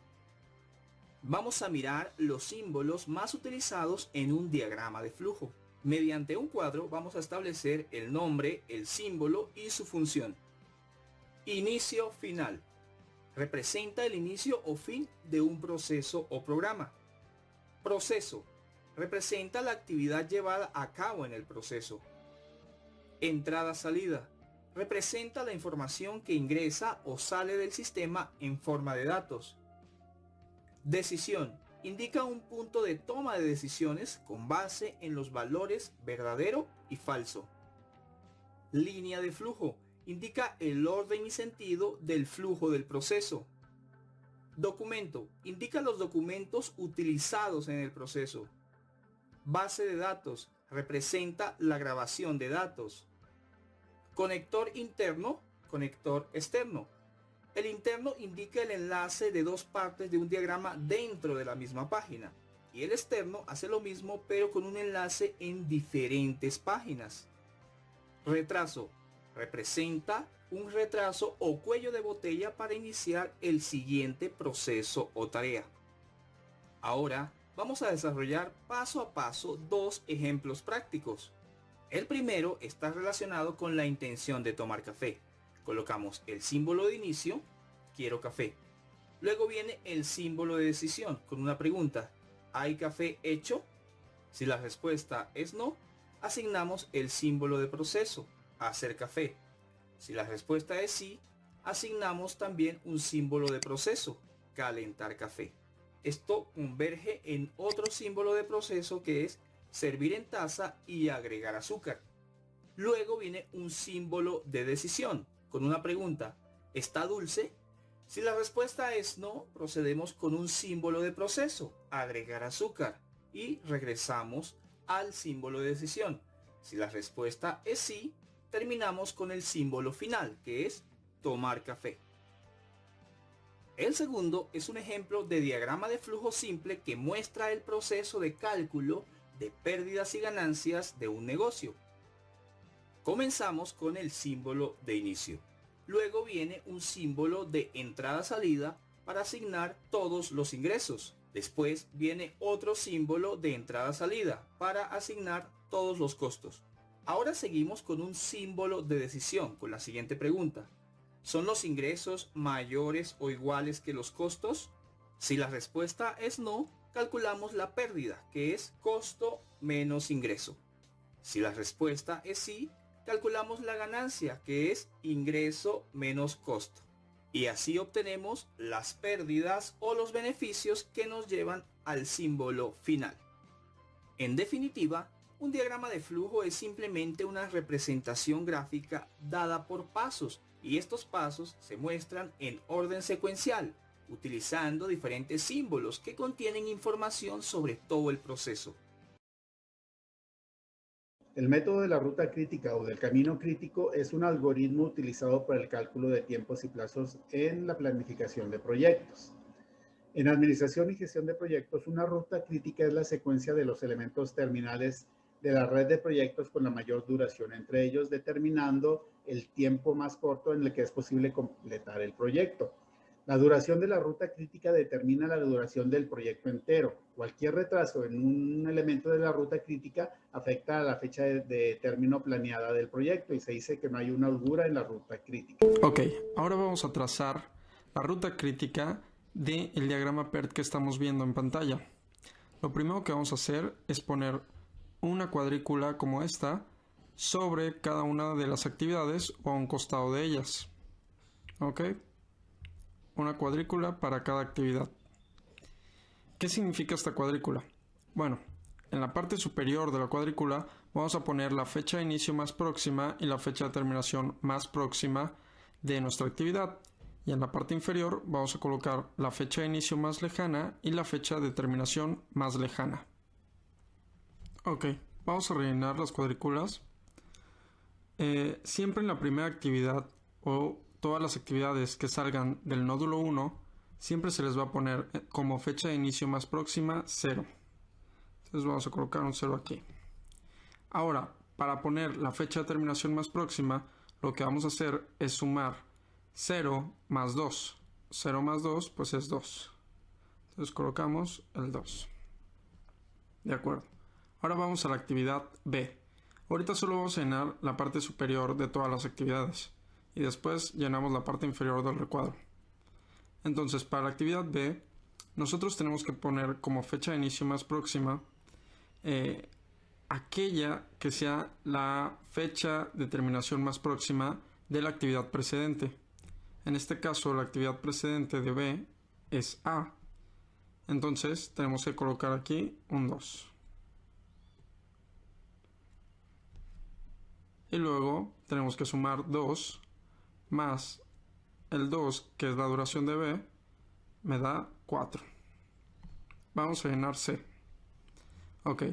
F: Vamos a mirar los símbolos más utilizados en un diagrama de flujo. Mediante un cuadro vamos a establecer el nombre, el símbolo y su función. Inicio final. Representa el inicio o fin de un proceso o programa. Proceso. Representa la actividad llevada a cabo en el proceso. Entrada-salida. Representa la información que ingresa o sale del sistema en forma de datos. Decisión. Indica un punto de toma de decisiones con base en los valores verdadero y falso. Línea de flujo. Indica el orden y sentido del flujo del proceso. Documento. Indica los documentos utilizados en el proceso. Base de datos. Representa la grabación de datos. Conector interno, conector externo. El interno indica el enlace de dos partes de un diagrama dentro de la misma página. Y el externo hace lo mismo pero con un enlace en diferentes páginas. Retraso. Representa un retraso o cuello de botella para iniciar el siguiente proceso o tarea. Ahora vamos a desarrollar paso a paso 2 ejemplos prácticos. El primero está relacionado con la intención de tomar café. Colocamos el símbolo de inicio, quiero café. Luego viene el símbolo de decisión con una pregunta, ¿hay café hecho? Si la respuesta es no, asignamos el símbolo de proceso, hacer café. Si la respuesta es sí, asignamos también un símbolo de proceso, calentar café. Esto converge en otro símbolo de proceso que es servir en taza y agregar azúcar. Luego viene un símbolo de decisión con una pregunta, ¿está dulce? Si la respuesta es no, procedemos con un símbolo de proceso, agregar azúcar, y regresamos al símbolo de decisión. Si la respuesta es sí, terminamos con el símbolo final, que es tomar café. El segundo es un ejemplo de diagrama de flujo simple que muestra el proceso de cálculo de pérdidas y ganancias de un negocio. Comenzamos con el símbolo de inicio. Luego viene un símbolo de entrada-salida para asignar todos los ingresos. Después viene otro símbolo de entrada-salida para asignar todos los costos. Ahora seguimos con un símbolo de decisión con la siguiente pregunta. ¿Son los ingresos mayores o iguales que los costos? Si la respuesta es no, calculamos la pérdida, que es costo menos ingreso. Si la respuesta es sí, calculamos la ganancia, que es ingreso menos costo. Y así obtenemos las pérdidas o los beneficios que nos llevan al símbolo final. En definitiva, un diagrama de flujo es simplemente una representación gráfica dada por pasos, y estos pasos se muestran en orden secuencial, utilizando diferentes símbolos que contienen información sobre todo el proceso.
A: El método de la ruta crítica o del camino crítico es un algoritmo utilizado para el cálculo de tiempos y plazos en la planificación de proyectos. En administración y gestión de proyectos, una ruta crítica es la secuencia de los elementos terminales de la red de proyectos con la mayor duración entre ellos, determinando el tiempo más corto en el que es posible completar el proyecto. La duración de la ruta crítica determina la duración del proyecto entero. Cualquier retraso en un elemento de la ruta crítica afecta a la fecha de término planeada del proyecto y se dice que no hay una holgura en la ruta crítica.
G: Ok, ahora vamos a trazar la ruta crítica del diagrama PERT que estamos viendo en pantalla. Lo primero que vamos a hacer es poner una cuadrícula como esta sobre cada una de las actividades o a un costado de ellas. Ok, una cuadrícula para cada actividad. ¿Qué significa esta cuadrícula? Bueno, en la parte superior de la cuadrícula vamos a poner la fecha de inicio más próxima y la fecha de terminación más próxima de nuestra actividad. Y en la parte inferior vamos a colocar la fecha de inicio más lejana y la fecha de terminación más lejana. Ok, vamos a rellenar las cuadrículas. Siempre en la primera actividad o todas las actividades que salgan del nódulo 1, siempre se les va a poner como fecha de inicio más próxima 0. Entonces vamos a colocar un 0 aquí. Ahora, para poner la fecha de terminación más próxima, lo que vamos a hacer es sumar 0 más 2. 0 más 2 pues es 2. Entonces colocamos el 2. De acuerdo. Ahora vamos a la actividad B. Ahorita solo vamos a llenar la parte superior de todas las actividades y después llenamos la parte inferior del recuadro. Entonces, para la actividad B, nosotros tenemos que poner como fecha de inicio más próxima aquella que sea la fecha de terminación más próxima de la actividad precedente. En este caso, la actividad precedente de B es A. Entonces, tenemos que colocar aquí un 2. Y luego tenemos que sumar 2 más el 2, que es la duración de B, me da 4. Vamos a llenar C. Ok.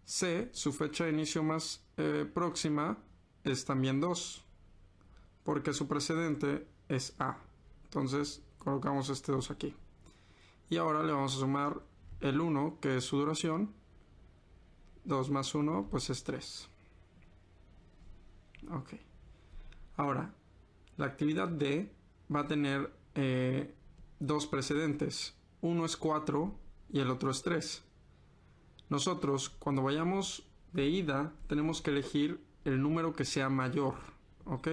G: C, su fecha de inicio más próxima es también 2, porque su precedente es A. Entonces colocamos este 2 aquí. Y ahora le vamos a sumar el 1, que es su duración. 2 más 1, pues es 3. Ok. Ahora, la actividad D va a tener dos precedentes. Uno es 4 y el otro es 3. Nosotros, cuando vayamos de ida, tenemos que elegir el número que sea mayor. ¿Ok?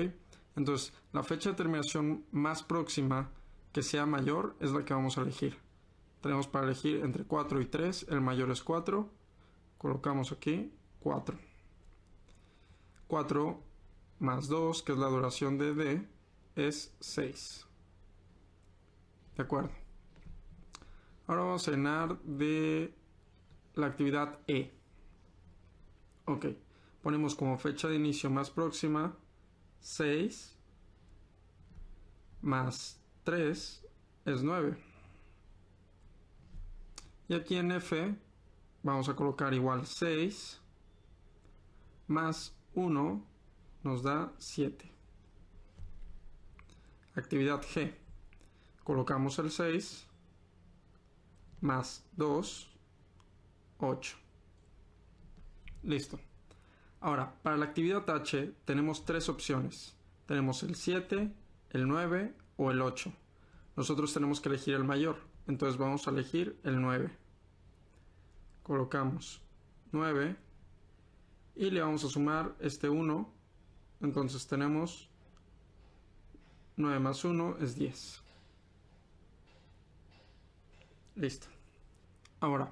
G: Entonces, la fecha de terminación más próxima que sea mayor es la que vamos a elegir. Tenemos para elegir entre 4 y 3. El mayor es 4. Colocamos aquí 4. 4 más 2, que es la duración de D, es 6. ¿De acuerdo? Ahora vamos a llenar de la actividad E. Ok. Ponemos como fecha de inicio más próxima 6 más 3 es 9. Y aquí en F vamos a colocar igual 6 más 1 nos da 7. Actividad G. Colocamos el 6 más 2, 8. Listo. Ahora, para la actividad H tenemos tres opciones. Tenemos el 7, el 9 o el 8. Nosotros tenemos que elegir el mayor, entonces vamos a elegir el 9. Colocamos 9 y le vamos a sumar este 1, entonces tenemos 9 más 1 es 10. Listo. Ahora,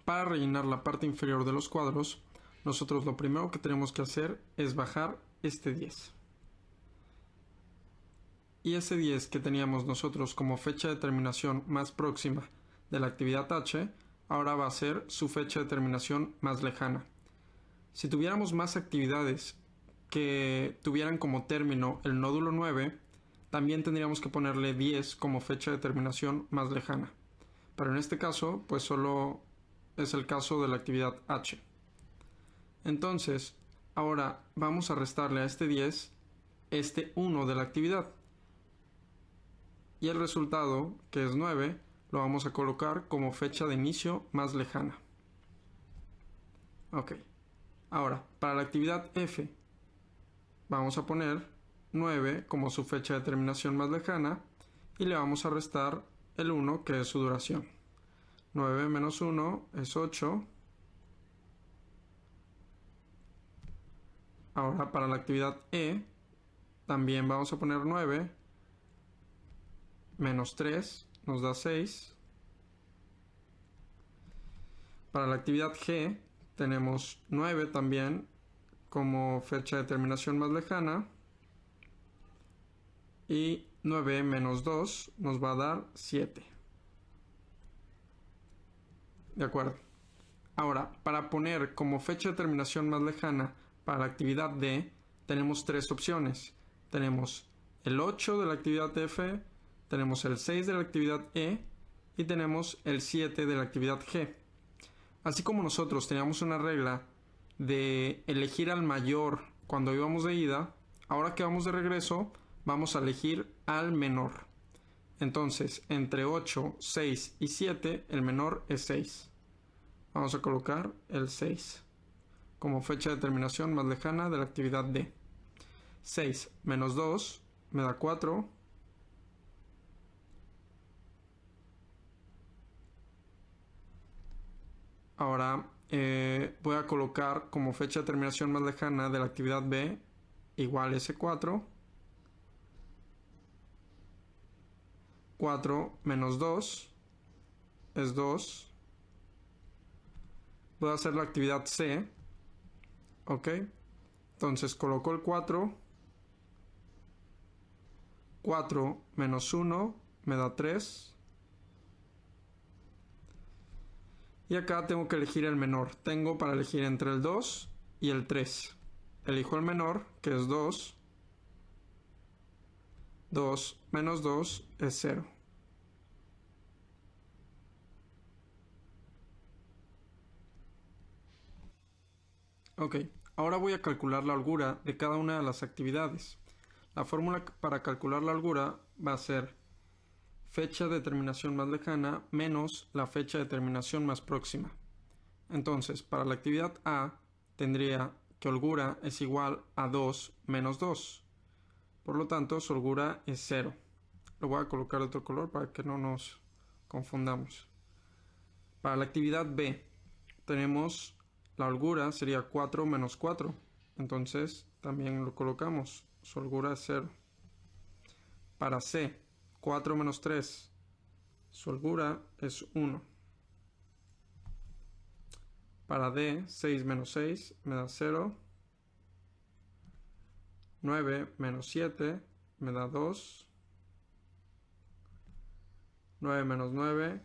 G: para rellenar la parte inferior de los cuadros, nosotros lo primero que tenemos que hacer es bajar este 10. Y ese 10 que teníamos nosotros como fecha de terminación más próxima de la actividad H, ahora va a ser su fecha de terminación más lejana. Si tuviéramos más actividades que tuvieran como término el nódulo 9, también tendríamos que ponerle 10 como fecha de terminación más lejana. Pero en este caso, pues solo es el caso de la actividad H. Entonces, ahora vamos a restarle a este 10 este 1 de la actividad. Y el resultado, que es 9, lo vamos a colocar como fecha de inicio más lejana. Ok. Ahora, para la actividad F, vamos a poner 9 como su fecha de terminación más lejana y le vamos a restar el 1, que es su duración. 9 menos 1 es 8. Ahora para la actividad E, también vamos a poner 9 menos 3 nos da 6. Para la actividad G tenemos 9 también como fecha de terminación más lejana. Y 9 menos 2 nos va a dar 7. De acuerdo. Ahora, para poner como fecha de terminación más lejana para la actividad D, tenemos tres opciones. Tenemos el 8 de la actividad F, tenemos el 6 de la actividad E y tenemos el 7 de la actividad G. Así como nosotros teníamos una regla de elegir al mayor cuando íbamos de ida, ahora que vamos de regreso, vamos a elegir al menor. Entonces, entre 8, 6 y 7, el menor es 6. Vamos a colocar el 6 como fecha de terminación más lejana de la actividad D. 6 menos 2 me da 4. Ahora voy a colocar como fecha de terminación más lejana de la actividad B igual S4. 4 menos 2 es 2. Voy a hacer la actividad C. Ok. Entonces coloco el 4. 4 menos 1 me da 3. Y acá tengo que elegir el menor. Tengo para elegir entre el 2 y el 3. Elijo el menor, que es 2. 2 menos 2 es 0. Ok, ahora voy a calcular la holgura de cada una de las actividades. La fórmula para calcular la holgura va a ser fecha de terminación más lejana menos la fecha de terminación más próxima. Entonces, para la actividad A, tendría que holgura es igual a 2 menos 2. Por lo tanto, su holgura es 0. Lo voy a colocar de otro color para que no nos confundamos. Para la actividad B, tenemos la holgura sería 4 menos 4. Entonces, también lo colocamos. Su holgura es 0. Para C, 4 menos 3. Su holgura es 1. Para D, 6 menos 6 me da 0. 9 menos 7 me da 2. 9 menos 9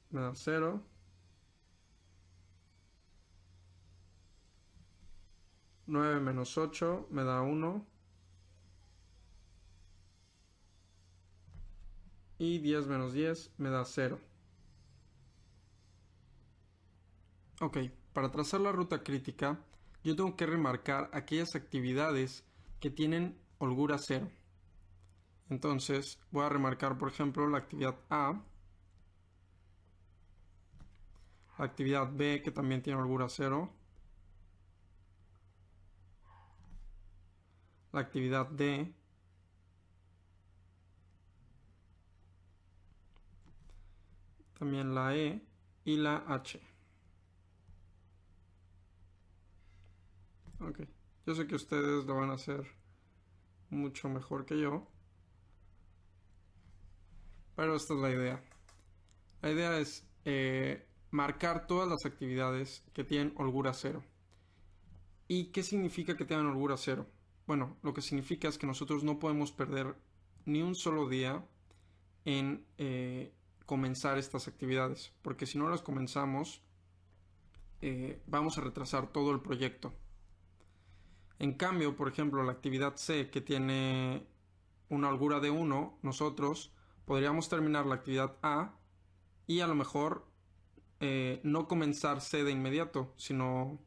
G: me da 0. 9 menos 8 me da 1. Y 10 menos 10 me da 0. Ok, para trazar la ruta crítica, yo tengo que remarcar aquellas actividades que tienen holgura 0. Entonces voy a remarcar, por ejemplo, la actividad A, la actividad B, que también tiene holgura 0, la actividad D, también la E y la H. Ok, yo sé que ustedes lo van a hacer mucho mejor que yo, pero esta es la idea. La idea es marcar todas las actividades que tienen holgura 0. ¿Y qué significa que tengan holgura 0? Bueno, lo que significa es que nosotros no podemos perder ni un solo día en comenzar estas actividades, porque si no las comenzamos, vamos a retrasar todo el proyecto. En cambio, por ejemplo, la actividad C, que tiene una holgura de 1, nosotros podríamos terminar la actividad A y a lo mejor no comenzar C de inmediato, sino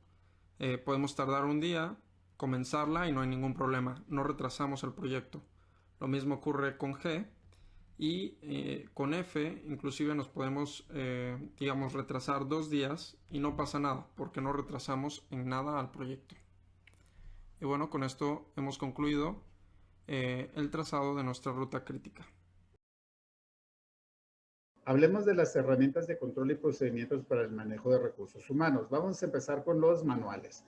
G: podemos tardar un día, comenzarla y no hay ningún problema, no retrasamos el proyecto. Lo mismo ocurre con G y con F inclusive nos podemos, digamos, retrasar 2 días y no pasa nada, porque no retrasamos en nada al proyecto. Y bueno, con esto hemos concluido el trazado de nuestra ruta crítica.
A: Hablemos de las herramientas de control y procedimientos para el manejo de recursos humanos. Vamos a empezar con los manuales.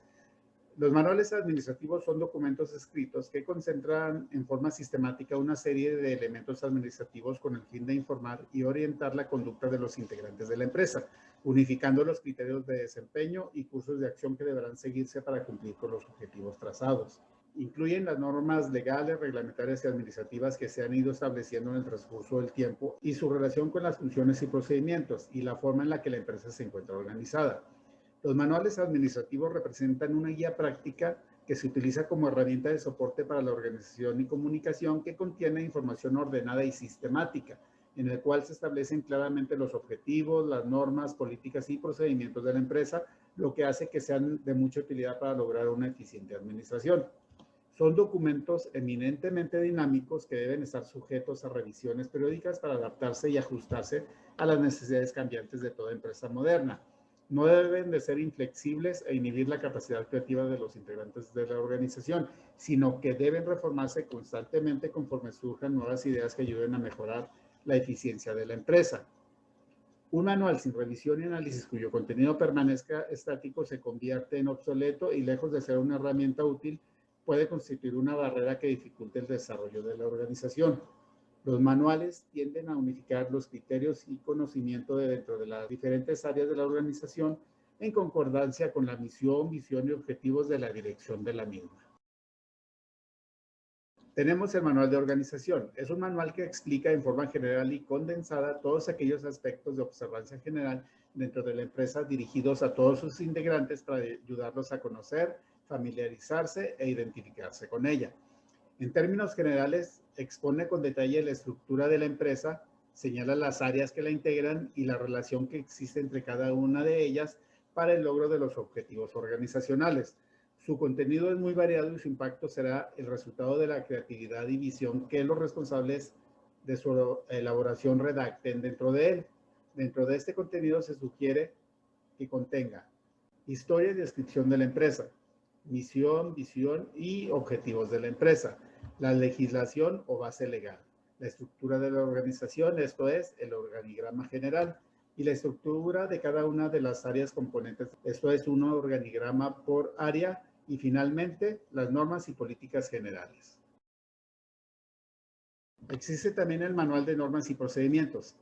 A: Los manuales administrativos son documentos escritos que concentran en forma sistemática una serie de elementos administrativos con el fin de informar y orientar la conducta de los integrantes de la empresa, unificando los criterios de desempeño y cursos de acción que deberán seguirse para cumplir con los objetivos trazados. Incluyen las normas legales, reglamentarias y administrativas que se han ido estableciendo en el transcurso del tiempo y su relación con las funciones y procedimientos y la forma en la que la empresa se encuentra organizada. Los manuales administrativos representan una guía práctica que se utiliza como herramienta de soporte para la organización y comunicación que contiene información ordenada y sistemática, en el cual se establecen claramente los objetivos, las normas, políticas y procedimientos de la empresa, lo que hace que sean de mucha utilidad para lograr una eficiente administración. Son documentos eminentemente dinámicos que deben estar sujetos a revisiones periódicas para adaptarse y ajustarse a las necesidades cambiantes de toda empresa moderna. No deben de ser inflexibles e inhibir la capacidad creativa de los integrantes de la organización, sino que deben reformarse constantemente conforme surjan nuevas ideas que ayuden a mejorar la eficiencia de la empresa. Un manual sin revisión y análisis cuyo contenido permanezca estático se convierte en obsoleto y lejos de ser una herramienta útil, puede constituir una barrera que dificulte el desarrollo de la organización. Los manuales tienden a unificar los criterios y conocimiento dentro de las diferentes áreas de la organización en concordancia con la misión, visión y objetivos de la dirección de la misma. Tenemos el manual de organización. Es un manual que explica en forma general y condensada todos aquellos aspectos de observancia general dentro de la empresa dirigidos a todos sus integrantes para ayudarlos a conocer, familiarizarse e identificarse con ella. En términos generales, expone con detalle la estructura de la empresa, señala las áreas que la integran y la relación que existe entre cada una de ellas para el logro de los objetivos organizacionales. Su contenido es muy variado y su impacto será el resultado de la creatividad y visión que los responsables de su elaboración redacten dentro de él. Dentro de este contenido se sugiere que contenga historia y descripción de la empresa, misión, visión y objetivos de la empresa, la legislación o base legal, la estructura de la organización, esto es, el organigrama general, y la estructura de cada una de las áreas componentes, esto es, un organigrama por área, y finalmente, las normas y políticas generales. Existe también el manual de normas y procedimientos.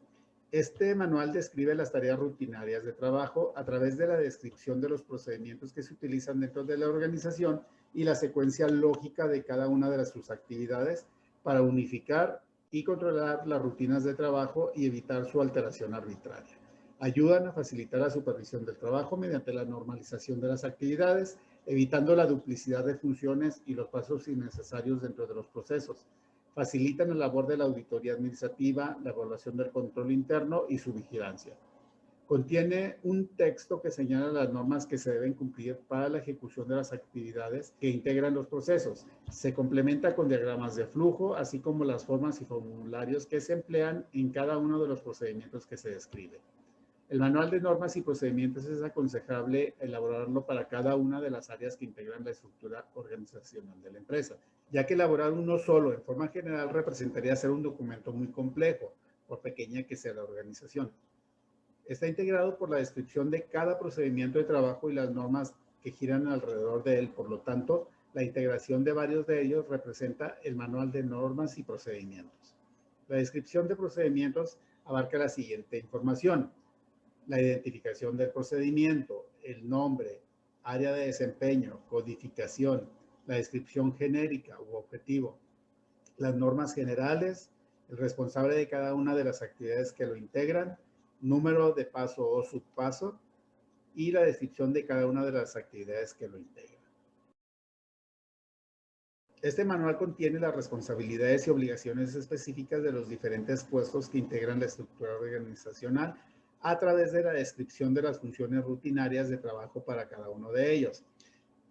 A: Este manual describe las tareas rutinarias de trabajo a través de la descripción de los procedimientos que se utilizan dentro de la organización y la secuencia lógica de cada una de sus actividades para unificar y controlar las rutinas de trabajo y evitar su alteración arbitraria. Ayudan a facilitar la supervisión del trabajo mediante la normalización de las actividades, evitando la duplicidad de funciones y los pasos innecesarios dentro de los procesos. Facilitan la labor de la auditoría administrativa, la evaluación del control interno y su vigilancia. Contiene un texto que señala las normas que se deben cumplir para la ejecución de las actividades que integran los procesos. Se complementa con diagramas de flujo, así como las formas y formularios que se emplean en cada uno de los procedimientos que se describe. El manual de normas y procedimientos es aconsejable elaborarlo para cada una de las áreas que integran la estructura organizacional de la empresa, ya que elaborar uno solo en forma general representaría ser un documento muy complejo, por pequeña que sea la organización. Está integrado por la descripción de cada procedimiento de trabajo y las normas que giran alrededor de él. Por lo tanto, la integración de varios de ellos representa el manual de normas y procedimientos. La descripción de procedimientos abarca la siguiente información: la identificación del procedimiento, el nombre, área de desempeño, codificación, la descripción genérica u objetivo, las normas generales, el responsable de cada una de las actividades que lo integran, número de paso o subpaso y la descripción de cada una de las actividades que lo integran. Este manual contiene las responsabilidades y obligaciones específicas de los diferentes puestos que integran la estructura organizacional a través de la descripción de las funciones rutinarias de trabajo para cada uno de ellos.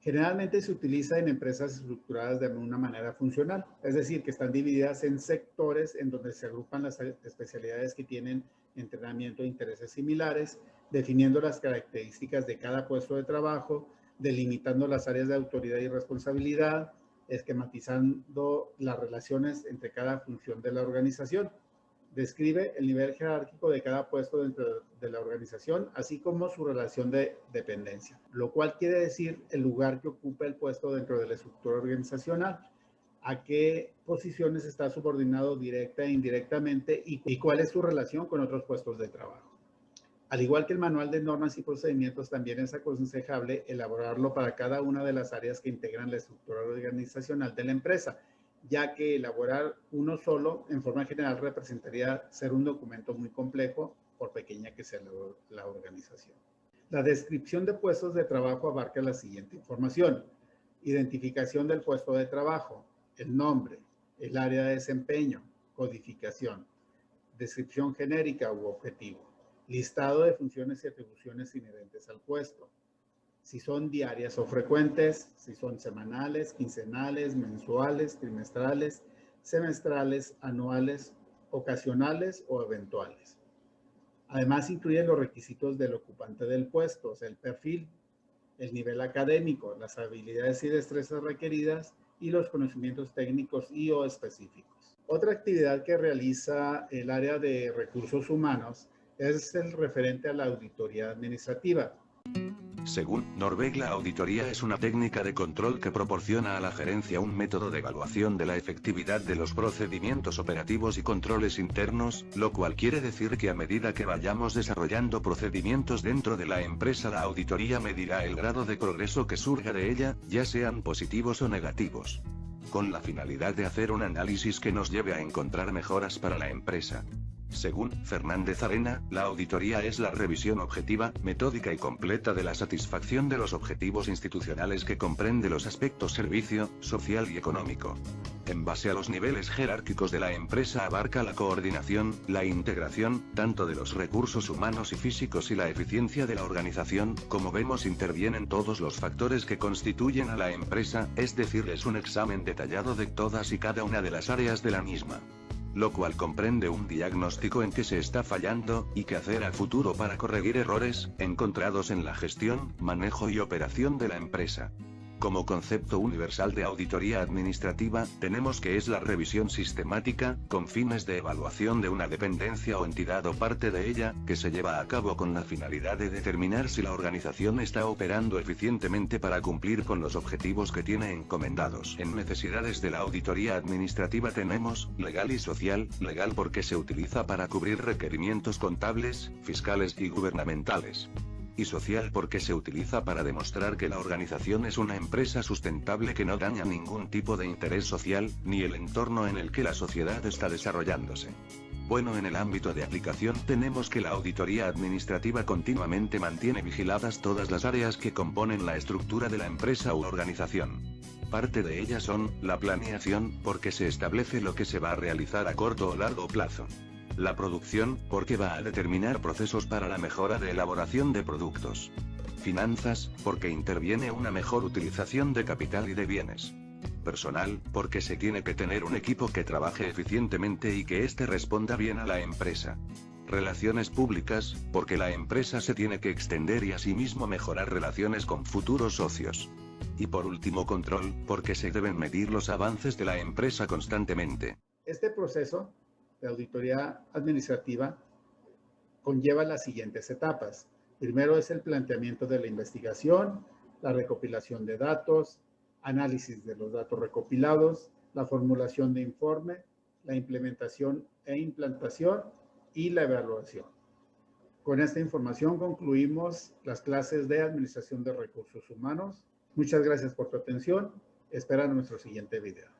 A: Generalmente se utiliza en empresas estructuradas de una manera funcional, es decir, que están divididas en sectores en donde se agrupan las especialidades que tienen entrenamiento e intereses similares, definiendo las características de cada puesto de trabajo, delimitando las áreas de autoridad y responsabilidad, esquematizando las relaciones entre cada función de la organización. Describe el nivel jerárquico de cada puesto dentro de la organización, así como su relación de dependencia, lo cual quiere decir el lugar que ocupa el puesto dentro de la estructura organizacional, a qué posiciones está subordinado directa e indirectamente y cuál es su relación con otros puestos de trabajo. Al igual que el manual de normas y procedimientos, también es aconsejable elaborarlo para cada una de las áreas que integran la estructura organizacional de la empresa, ya que elaborar uno solo en forma general representaría ser un documento muy complejo, por pequeña que sea la organización. La descripción de puestos de trabajo abarca la siguiente información: identificación del puesto de trabajo, el nombre, el área de desempeño, codificación, descripción genérica u objetivo, listado de funciones y atribuciones inherentes al puesto, si son diarias o frecuentes, si son semanales, quincenales, mensuales, trimestrales, semestrales, anuales, ocasionales o eventuales. Además, incluye los requisitos del ocupante del puesto, o sea, el perfil, el nivel académico, las habilidades y destrezas requeridas y los conocimientos técnicos y o específicos. Otra actividad que realiza el área de recursos humanos es el referente a la auditoría administrativa.
H: Según Norveg, la auditoría es una técnica de control que proporciona a la gerencia un método de evaluación de la efectividad de los procedimientos operativos y controles internos, lo cual quiere decir que a medida que vayamos desarrollando procedimientos dentro de la empresa, la auditoría medirá el grado de progreso que surja de ella, ya sean positivos o negativos, con la finalidad de hacer un análisis que nos lleve a encontrar mejoras para la empresa. Según Fernández Arena, la auditoría es la revisión objetiva, metódica y completa de la satisfacción de los objetivos institucionales que comprende los aspectos servicio, social y económico. En base a los niveles jerárquicos de la empresa abarca la coordinación, la integración, tanto de los recursos humanos y físicos y la eficiencia de la organización. Como vemos, intervienen todos los factores que constituyen a la empresa, es decir, es un examen detallado de todas y cada una de las áreas de la misma, lo cual comprende un diagnóstico en qué se está fallando, y qué hacer a futuro para corregir errores encontrados en la gestión, manejo y operación de la empresa. Como concepto universal de auditoría administrativa, tenemos que es la revisión sistemática, con fines de evaluación de una dependencia o entidad o parte de ella, que se lleva a cabo con la finalidad de determinar si la organización está operando eficientemente para cumplir con los objetivos que tiene encomendados. En necesidades de la auditoría administrativa tenemos, legal y social: legal porque se utiliza para cubrir requerimientos contables, fiscales y gubernamentales. Y social porque se utiliza para demostrar que la organización es una empresa sustentable que no daña ningún tipo de interés social, ni el entorno en el que la sociedad está desarrollándose. Bueno, en el ámbito de aplicación tenemos que la auditoría administrativa continuamente mantiene vigiladas todas las áreas que componen la estructura de la empresa u organización. Parte de ellas son, la planeación, porque se establece lo que se va a realizar a corto o largo plazo. La producción, porque va a determinar procesos para la mejora de elaboración de productos. Finanzas, porque interviene una mejor utilización de capital y de bienes. Personal, porque se tiene que tener un equipo que trabaje eficientemente y que éste responda bien a la empresa. Relaciones públicas, porque la empresa se tiene que extender y asimismo mejorar relaciones con futuros socios. Y por último, control, porque se deben medir los avances de la empresa constantemente.
A: Este proceso de auditoría administrativa conlleva las siguientes etapas. Primero es el planteamiento de la investigación, la recopilación de datos, análisis de los datos recopilados, la formulación de informe, la implementación e implantación y la evaluación. Con esta información concluimos las clases de Administración de Recursos Humanos. Muchas gracias por tu atención. Espera nuestro siguiente video.